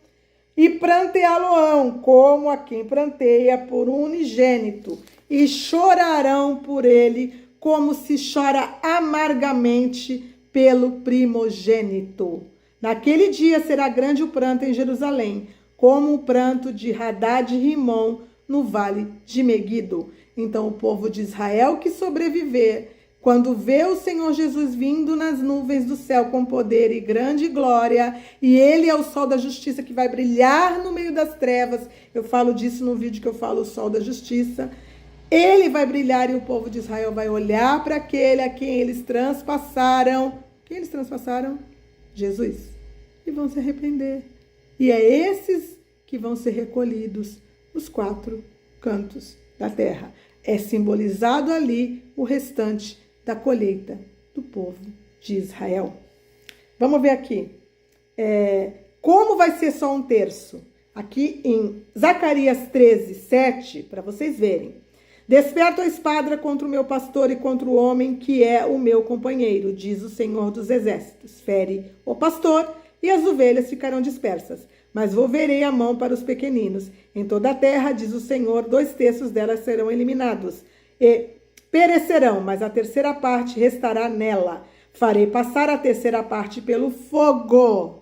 e pranteá-lo-ão, como a quem pranteia por um unigênito, e chorarão por ele, como se chora amargamente pelo primogênito. Naquele dia será grande o pranto em Jerusalém, como o pranto de Hadad e Rimom no vale de Meguido. Então o povo de Israel que sobreviver, quando vê o Senhor Jesus vindo nas nuvens do céu com poder e grande glória, e ele é o sol da justiça que vai brilhar no meio das trevas, eu falo disso no vídeo que eu falo o sol da justiça, ele vai brilhar e o povo de Israel vai olhar para aquele a quem eles transpassaram. Quem eles transpassaram? Jesus. E vão se arrepender. E é esses que vão ser recolhidos nos 4 cantos da terra. É simbolizado ali o restante da colheita do povo de Israel. Vamos ver aqui. Como vai ser só 1/3? Aqui em Zacarias 13, 7, para vocês verem. Desperto a espada contra o meu pastor e contra o homem que é o meu companheiro, diz o Senhor dos Exércitos. Fere o pastor e as ovelhas ficarão dispersas. Mas volverei a mão para os pequeninos. Em toda a terra, diz o Senhor, 2/3 delas serão eliminados e perecerão, mas a 3ª parte restará nela. Farei passar a 3ª parte pelo fogo.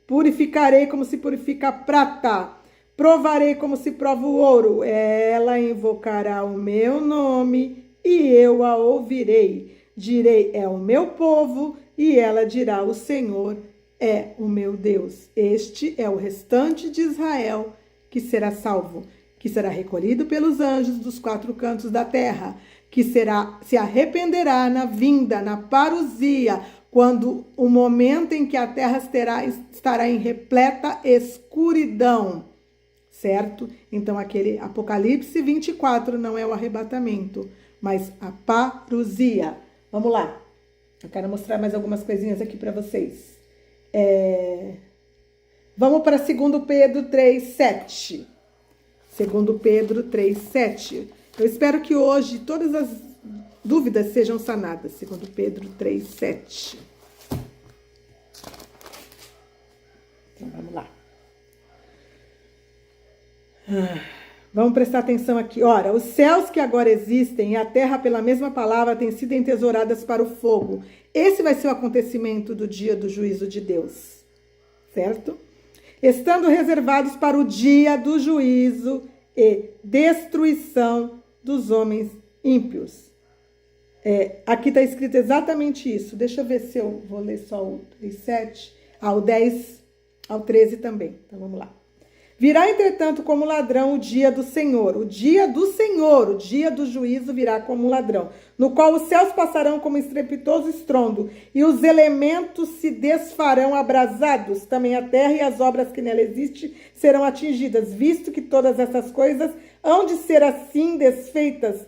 Purificarei como se purifica a prata. Provarei como se prova o ouro. Ela invocará o meu nome e eu a ouvirei. Direi, é o meu povo, e ela dirá, o Senhor é o meu Deus. Este é o restante de Israel que será salvo, que será recolhido pelos anjos dos 4 cantos da terra, que se arrependerá na vinda, na parousia, quando o momento em que a terra estará em repleta escuridão, certo? Então aquele Apocalipse 24 não é o arrebatamento, mas a parousia. Vamos lá, eu quero mostrar mais algumas coisinhas aqui para vocês. Vamos para 2 Pedro 3:7. 2 Pedro 3:7. Eu espero que hoje todas as dúvidas sejam sanadas. 2 Pedro 3:7. Então vamos lá. Vamos prestar atenção aqui. Ora, os céus que agora existem e a terra pela mesma palavra têm sido entesouradas para o fogo. Esse vai ser o acontecimento do dia do juízo de Deus, certo? Estando reservados para o dia do juízo e destruição dos homens ímpios. Aqui está escrito exatamente isso. Deixa eu ver se eu vou ler só o 3:7, o 10 ao 13 também. Então vamos lá. Virá, entretanto, como ladrão o dia do Senhor. O dia do Senhor, o dia do juízo virá como ladrão, no qual os céus passarão como estrepitoso estrondo, e os elementos se desfarão abrasados. Também a terra e as obras que nela existem serão atingidas, visto que todas essas coisas hão de ser assim desfeitas.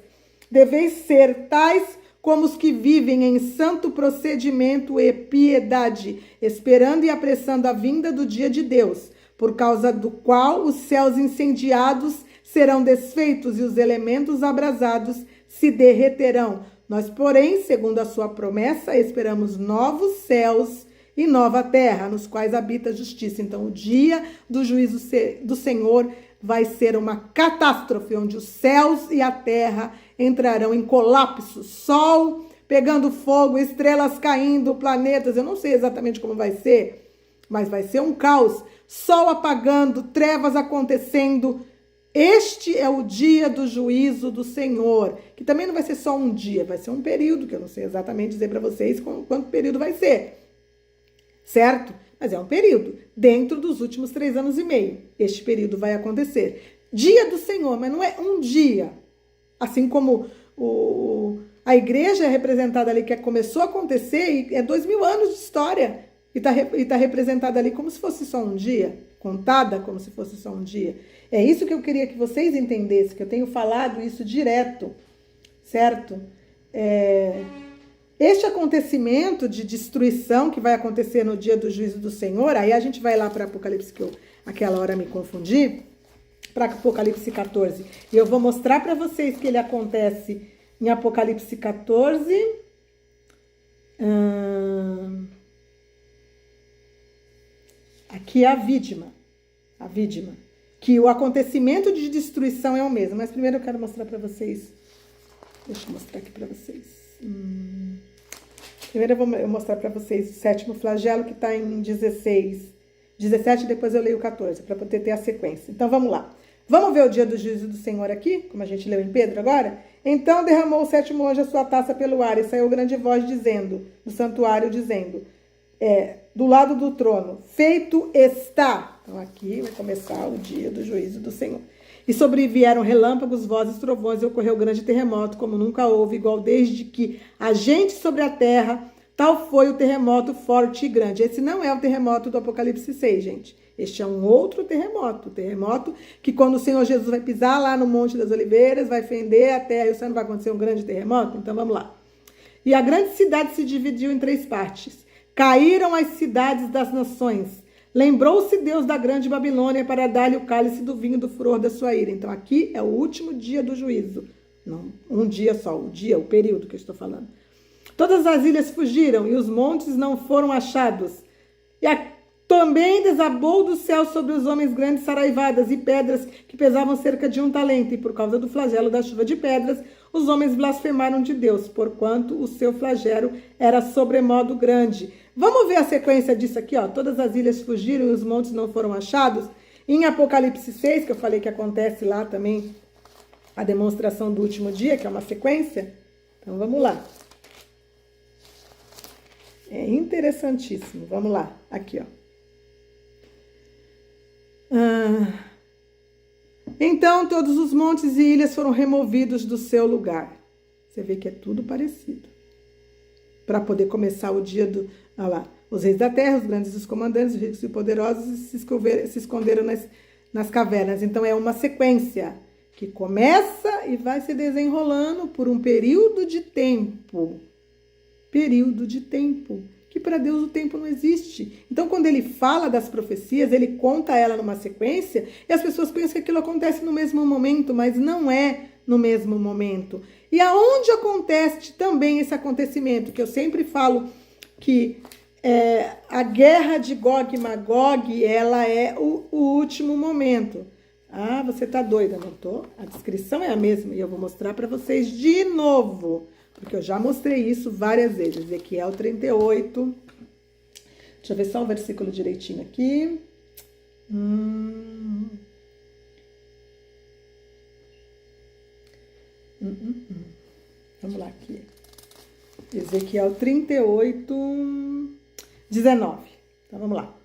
Deveis ser tais como os que vivem em santo procedimento e piedade, esperando e apressando a vinda do dia de Deus, por causa do qual os céus incendiados serão desfeitos e os elementos abrasados se derreterão. Nós, porém, segundo a sua promessa, esperamos novos céus e nova terra, nos quais habita a justiça. Então, o dia do juízo do Senhor vai ser uma catástrofe, onde os céus e a terra entrarão em colapso, sol pegando fogo, estrelas caindo, planetas, eu não sei exatamente como vai ser, mas vai ser um caos. Sol apagando, trevas acontecendo. Este é o dia do juízo do Senhor, que também não vai ser só um dia, vai ser um período, que eu não sei exatamente dizer para vocês quanto período vai ser, certo? Mas é um período, dentro dos últimos 3 anos e meio, este período vai acontecer. Dia do Senhor, mas não é um dia, assim como a igreja é representada ali, que começou a acontecer, e é 2000 anos de história, e tá representada ali como se fosse só um dia, contada como se fosse só um dia. É isso que eu queria que vocês entendessem, que eu tenho falado isso direto, certo? Este acontecimento de destruição que vai acontecer no dia do juízo do Senhor, aí a gente vai lá para Apocalipse, que eu aquela hora me confundi, para Apocalipse 14. E eu vou mostrar para vocês que ele acontece em Apocalipse 14. Aqui é a vítima, que o acontecimento de destruição é o mesmo, mas primeiro eu quero mostrar para vocês, deixa eu mostrar aqui para vocês, primeiro eu vou mostrar para vocês o 7º flagelo, que está em 17, depois eu leio o 14, para poder ter a sequência. Então vamos lá, Vamos ver o dia do juízo do Senhor aqui, como a gente leu em Pedro agora? Então derramou o sétimo anjo a sua taça pelo ar, e saiu grande voz dizendo, do santuário, dizendo, do lado do trono, feito está. Então aqui vai começar o dia do juízo do Senhor. E sobrevieram relâmpagos, vozes, trovões, e ocorreu grande terremoto, como nunca houve, igual desde que agente sobre a terra, tal foi o terremoto forte e grande. Esse não é o terremoto do Apocalipse 6, gente. Este é um outro terremoto. O terremoto que quando o Senhor Jesus vai pisar lá no Monte das Oliveiras, vai fender a terra e o céu, não vai acontecer um grande terremoto? Então vamos lá. E a grande cidade se dividiu em 3 partes. Caíram as cidades das nações. Lembrou-se Deus da grande Babilônia para dar-lhe o cálice do vinho do furor da sua ira. Então aqui é o último dia do juízo. Não, um dia só, o período que eu estou falando. Todas as ilhas fugiram e os montes não foram achados. Também desabou do céu sobre os homens grandes saraivadas e pedras que pesavam cerca de 1 talento. E por causa do flagelo da chuva de pedras, os homens blasfemaram de Deus, porquanto o seu flagelo era sobremodo grande. Vamos ver a sequência disso aqui, ó. Todas as ilhas fugiram e os montes não foram achados. Em Apocalipse 6, que eu falei que acontece lá também a demonstração do último dia, que é uma sequência. Então vamos lá. É interessantíssimo. Vamos lá. Aqui, ó. Então todos os montes e ilhas foram removidos do seu lugar. Você vê que é tudo parecido. Para poder começar o dia do... Olha lá. Os reis da terra, os grandes os comandantes, os ricos e poderosos se esconderam nas cavernas. Então é uma sequência que começa e vai se desenrolando por um período de tempo. Período de tempo. Que para Deus o tempo não existe. Então, quando ele fala das profecias, ele conta ela numa sequência e as pessoas pensam que aquilo acontece no mesmo momento, mas não é no mesmo momento. E aonde acontece também esse acontecimento, que eu sempre falo que a guerra de Gog e Magog, ela é o último momento. Ah, você tá doida, não tô? A descrição é a mesma e eu vou mostrar para vocês de novo. Porque eu já mostrei isso várias vezes. Ezequiel 38. Deixa eu ver só o versículo direitinho aqui. Vamos lá aqui. Ezequiel 38, 19. Então vamos lá.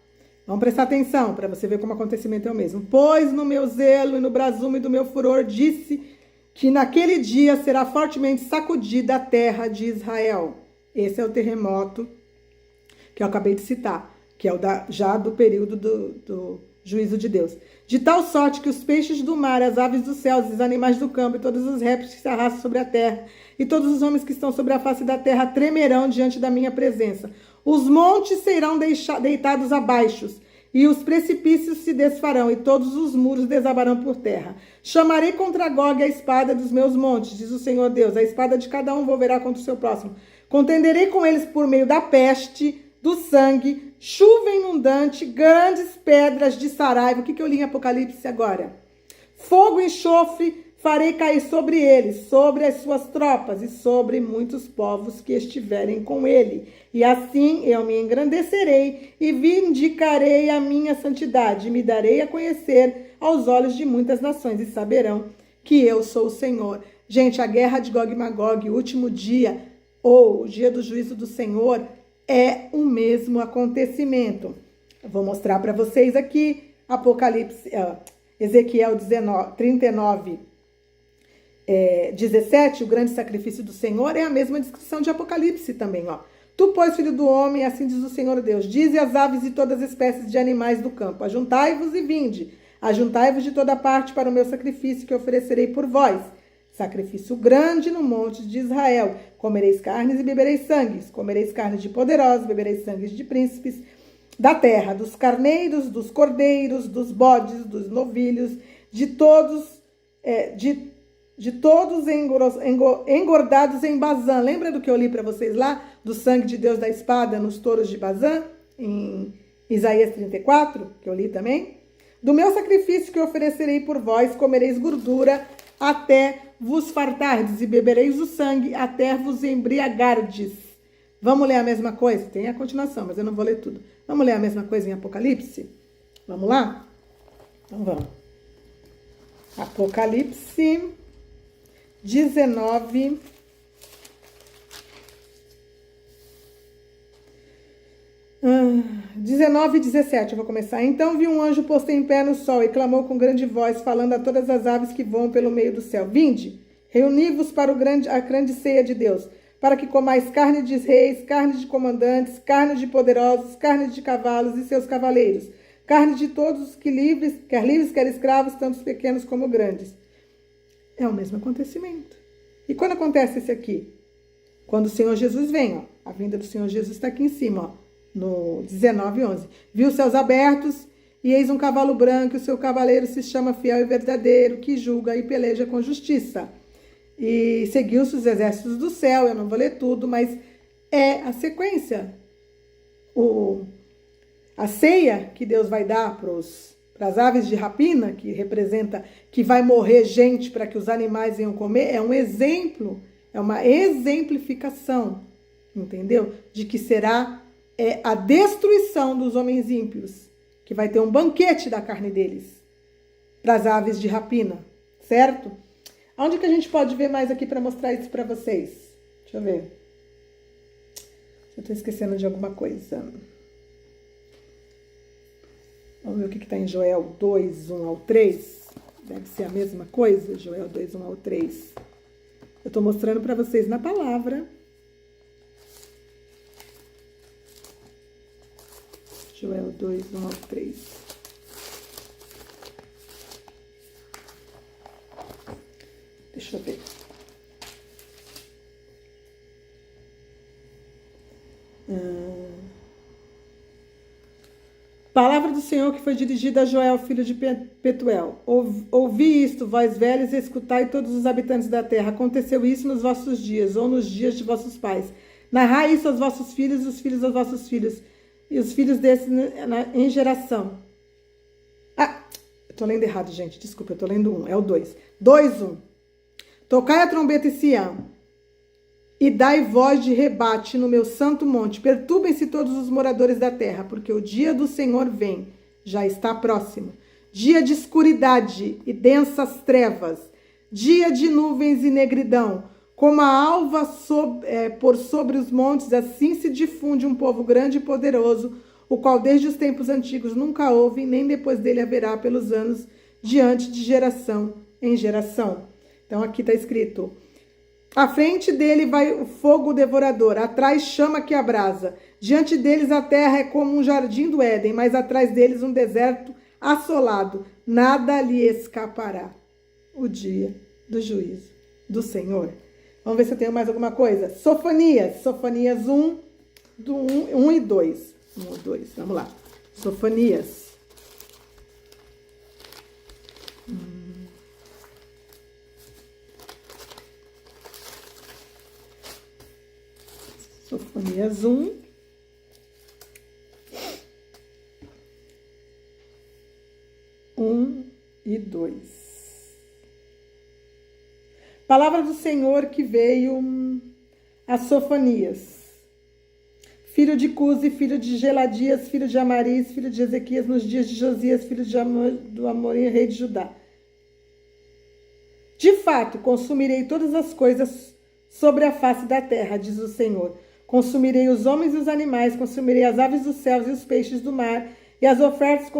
Vamos prestar atenção para você ver como o acontecimento é o mesmo. Pois no meu zelo e no brasume do meu furor disse que naquele dia será fortemente sacudida a terra de Israel. Esse é o terremoto que eu acabei de citar, que é o já do período do juízo de Deus. De tal sorte que os peixes do mar, as aves dos céus, os animais do campo e todos os répteis que se arrastam sobre a terra e todos os homens que estão sobre a face da terra tremerão diante da minha presença. Os montes serão deitados abaixo, e os precipícios se desfarão, e todos os muros desabarão por terra. Chamarei contra Gog a espada dos meus montes, diz o Senhor Deus. A espada de cada um volverá contra o seu próximo. Contenderei com eles por meio da peste, do sangue, chuva inundante, grandes pedras de saraiva. O que eu li em Apocalipse agora? Fogo e enxofre farei cair sobre eles, sobre as suas tropas e sobre muitos povos que estiverem com ele. E assim eu me engrandecerei e vindicarei a minha santidade, e me darei a conhecer aos olhos de muitas nações, e saberão que eu sou o Senhor. Gente, a guerra de Gog e Magog, o último dia, ou o dia do juízo do Senhor, é o mesmo acontecimento. Eu vou mostrar para vocês aqui, Ezequiel 39, 17, o grande sacrifício do Senhor, é a mesma descrição de Apocalipse também, ó. Tu, pois, filho do homem, assim diz o Senhor Deus, dize às aves e todas as espécies de animais do campo, ajuntai-vos e vinde, ajuntai-vos de toda parte para o meu sacrifício que oferecerei por vós, sacrifício grande no monte de Israel, comereis carnes e bebereis sangues, comereis carnes de poderosos, bebereis sangues de príncipes da terra, dos carneiros, dos cordeiros, dos bodes, dos novilhos, de todos engordados em Bazã. Lembra do que eu li para vocês lá? Do sangue de Deus da espada nos touros de Bazã? Em Isaías 34, que eu li também. Do meu sacrifício que oferecerei por vós, comereis gordura até vos fartardes e bebereis o sangue até vos embriagardes. Vamos ler a mesma coisa? Tem a continuação, mas eu não vou ler tudo. Vamos ler a mesma coisa em Apocalipse? Vamos lá? Então vamos. Apocalipse 19, 19 e 17, eu vou começar. Então vi um anjo posto em pé no sol e clamou com grande voz, falando a todas as aves que voam pelo meio do céu: Vinde, reuni-vos para a grande ceia de Deus, para que comais carne de reis, carne de comandantes, carne de poderosos, carne de cavalos e seus cavaleiros, carne de todos que livres, quer escravos, tanto pequenos como grandes. É o mesmo acontecimento. E quando acontece esse aqui? Quando o Senhor Jesus vem, ó. A vinda do Senhor Jesus está aqui em cima, ó. No 19:11. Viu os céus abertos, e eis um cavalo branco, e o seu cavaleiro se chama Fiel e Verdadeiro, que julga e peleja com justiça. E seguiu-se os exércitos do céu, eu não vou ler tudo, mas é a sequência. A ceia que Deus vai dar para as aves de rapina, que representa que vai morrer gente para que os animais venham comer, é um exemplo, é uma exemplificação, entendeu? De que será a destruição dos homens ímpios, que vai ter um banquete da carne deles, para as aves de rapina, certo? Onde que a gente pode ver mais aqui para mostrar isso para vocês? Deixa eu ver. Eu estou esquecendo de alguma coisa. Vamos ver o que está em Joel 2, 1 ao 3. Deve ser a mesma coisa, Joel 2, 1 ao 3. Eu estou mostrando para vocês na palavra. Joel 2, 1 ao 3. Deixa eu ver. Palavra do Senhor que foi dirigida a Joel, filho de Petuel. Ouvi isto, vós velhos, e escutai todos os habitantes da terra. Aconteceu isso nos vossos dias, ou nos dias de vossos pais. Narrai isso aos vossos filhos, os filhos aos vossos filhos, e os filhos desses em geração. Eu tô lendo errado, gente. Desculpa, eu tô lendo 1. É o 2. 2, 1. Tocai a trombeta em Sião, e dai voz de rebate no meu santo monte. Perturbem-se todos os moradores da terra, porque o dia do Senhor vem, já está próximo. Dia de escuridade e densas trevas, dia de nuvens e negridão. Como a alva por sobre os montes, assim se difunde um povo grande e poderoso, o qual desde os tempos antigos nunca houve, nem depois dele haverá pelos anos, diante de geração em geração. Então aqui está escrito: à frente dele vai o fogo devorador, atrás chama que abrasa. Diante deles a terra é como um jardim do Éden, mas atrás deles um deserto assolado. Nada lhe escapará. O dia do juízo do Senhor. Vamos ver se eu tenho mais alguma coisa. Sofonias 1, do 1 e 2. 1 e 2, vamos lá. Sofonias. Sofonias 1. E 2. Palavra do Senhor que veio a Sofonias, filho de Cusi, filho de Geladias, filho de Amariz, filho de Ezequias, nos dias de Josias, filho do Amorim, rei de Judá. De fato, consumirei todas as coisas sobre a face da terra, diz o Senhor. Consumirei os homens e os animais, consumirei as aves dos céus e os peixes do mar, e as ofensas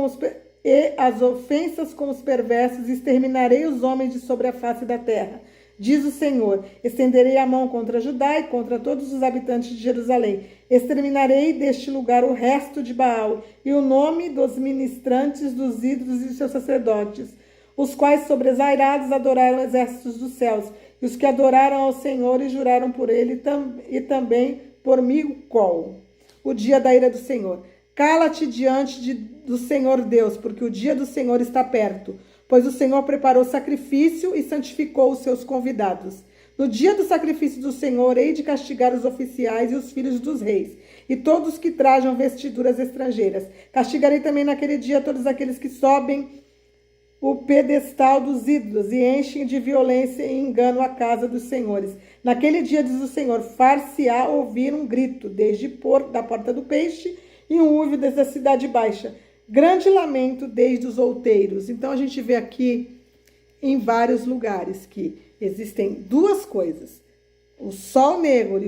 com os perversos, e exterminarei os homens de sobre a face da terra. Diz o Senhor: estenderei a mão contra Judá e contra todos os habitantes de Jerusalém. Exterminarei deste lugar o resto de Baal e o nome dos ministrantes dos ídolos e dos seus sacerdotes, os quais sobresairados adoraram exércitos dos céus, e os que adoraram ao Senhor e juraram por ele e também por Milcol. O dia da ira do Senhor. Cala-te diante do Senhor Deus, porque o dia do Senhor está perto. Pois o Senhor preparou sacrifício e santificou os seus convidados. No dia do sacrifício do Senhor, hei de castigar os oficiais e os filhos dos reis, e todos que trajam vestiduras estrangeiras. Castigarei também naquele dia todos aqueles que sobem o pedestal dos ídolos e enchem de violência e engano a casa dos senhores. Naquele dia, diz o Senhor, far-se-á ouvir um grito, desde da porta do peixe, e um uivo desde a cidade baixa. Grande lamento desde os outeiros. Então a gente vê aqui em vários lugares que existem duas coisas. O sol negro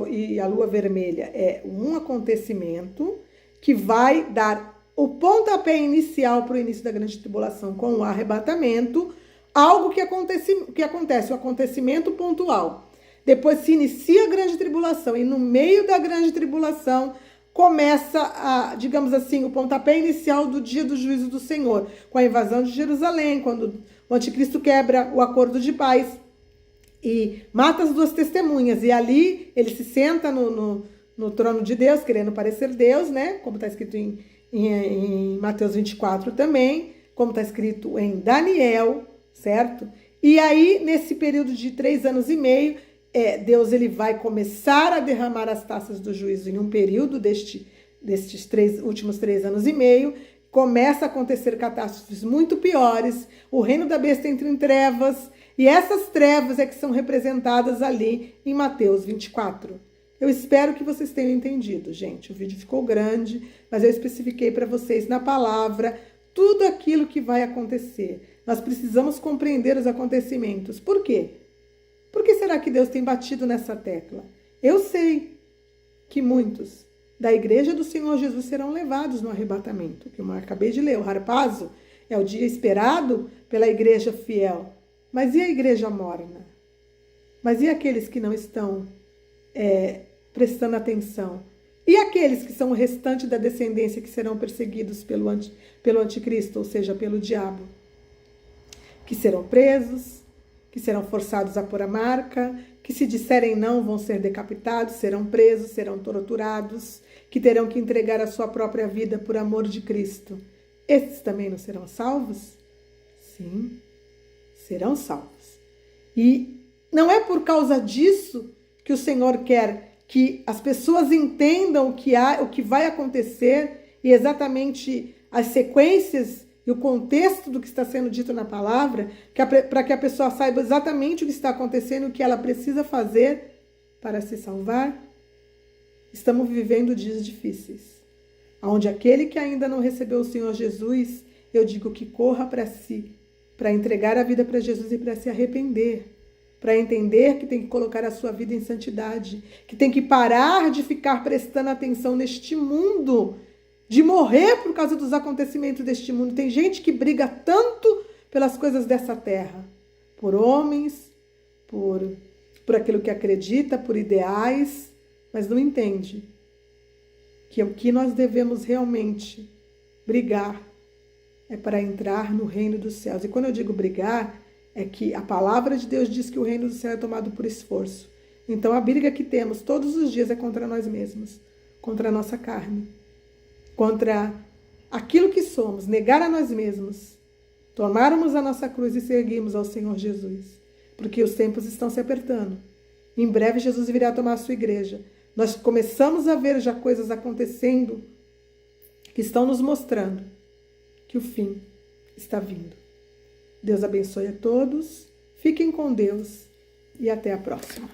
e a lua vermelha é um acontecimento que vai dar o pontapé inicial para o início da grande tribulação com o arrebatamento, algo que acontece, um acontecimento pontual. Depois se inicia a grande tribulação e no meio da grande tribulação começa, digamos assim, o pontapé inicial do dia do juízo do Senhor, com a invasão de Jerusalém, quando o anticristo quebra o acordo de paz e mata as duas testemunhas. E ali ele se senta no trono de Deus, querendo parecer Deus, né? Como está escrito em Mateus 24 também, como está escrito em Daniel, certo? E aí, nesse período de 3 anos e meio, Deus ele vai começar a derramar as taças do juízo em um período destes últimos 3 anos e meio. Começa a acontecer catástrofes muito piores, o reino da besta entra em trevas, e essas trevas é que são representadas ali em Mateus 24. Eu espero que vocês tenham entendido, gente. O vídeo ficou grande, mas eu especifiquei para vocês na palavra tudo aquilo que vai acontecer. Nós precisamos compreender os acontecimentos. Por quê? Por que será que Deus tem batido nessa tecla? Eu sei que muitos da igreja do Senhor Jesus serão levados no arrebatamento, que eu acabei de ler. O harpazo é o dia esperado pela igreja fiel. Mas e a igreja morna? Mas e aqueles que não estão prestando atenção? E aqueles que são o restante da descendência que serão perseguidos pelo anticristo, ou seja, pelo diabo? Que serão presos, que serão forçados a pôr a marca, que se disserem não vão ser decapitados, serão presos, serão torturados, que terão que entregar a sua própria vida por amor de Cristo. Esses também não serão salvos? Sim, serão salvos. E não é por causa disso que o Senhor quer que as pessoas entendam o que vai acontecer e exatamente as sequências e o contexto do que está sendo dito na palavra, para que a pessoa saiba exatamente o que está acontecendo e o que ela precisa fazer para se salvar. Estamos vivendo dias difíceis, onde aquele que ainda não recebeu o Senhor Jesus, eu digo que corra para si, para entregar a vida para Jesus e para se arrepender, para entender que tem que colocar a sua vida em santidade, que tem que parar de ficar prestando atenção neste mundo, de morrer por causa dos acontecimentos deste mundo. Tem gente que briga tanto pelas coisas dessa terra, por homens, por aquilo que acredita, por ideais, mas não entende que o que nós devemos realmente brigar é para entrar no reino dos céus. E quando eu digo brigar, é que a palavra de Deus diz que o reino do céu é tomado por esforço. Então a briga que temos todos os dias é contra nós mesmos, contra a nossa carne, contra aquilo que somos, negar a nós mesmos, tomarmos a nossa cruz e seguirmos ao Senhor Jesus. Porque os tempos estão se apertando. Em breve Jesus virá tomar a sua igreja. Nós começamos a ver já coisas acontecendo que estão nos mostrando que o fim está vindo. Deus abençoe a todos, fiquem com Deus e até a próxima.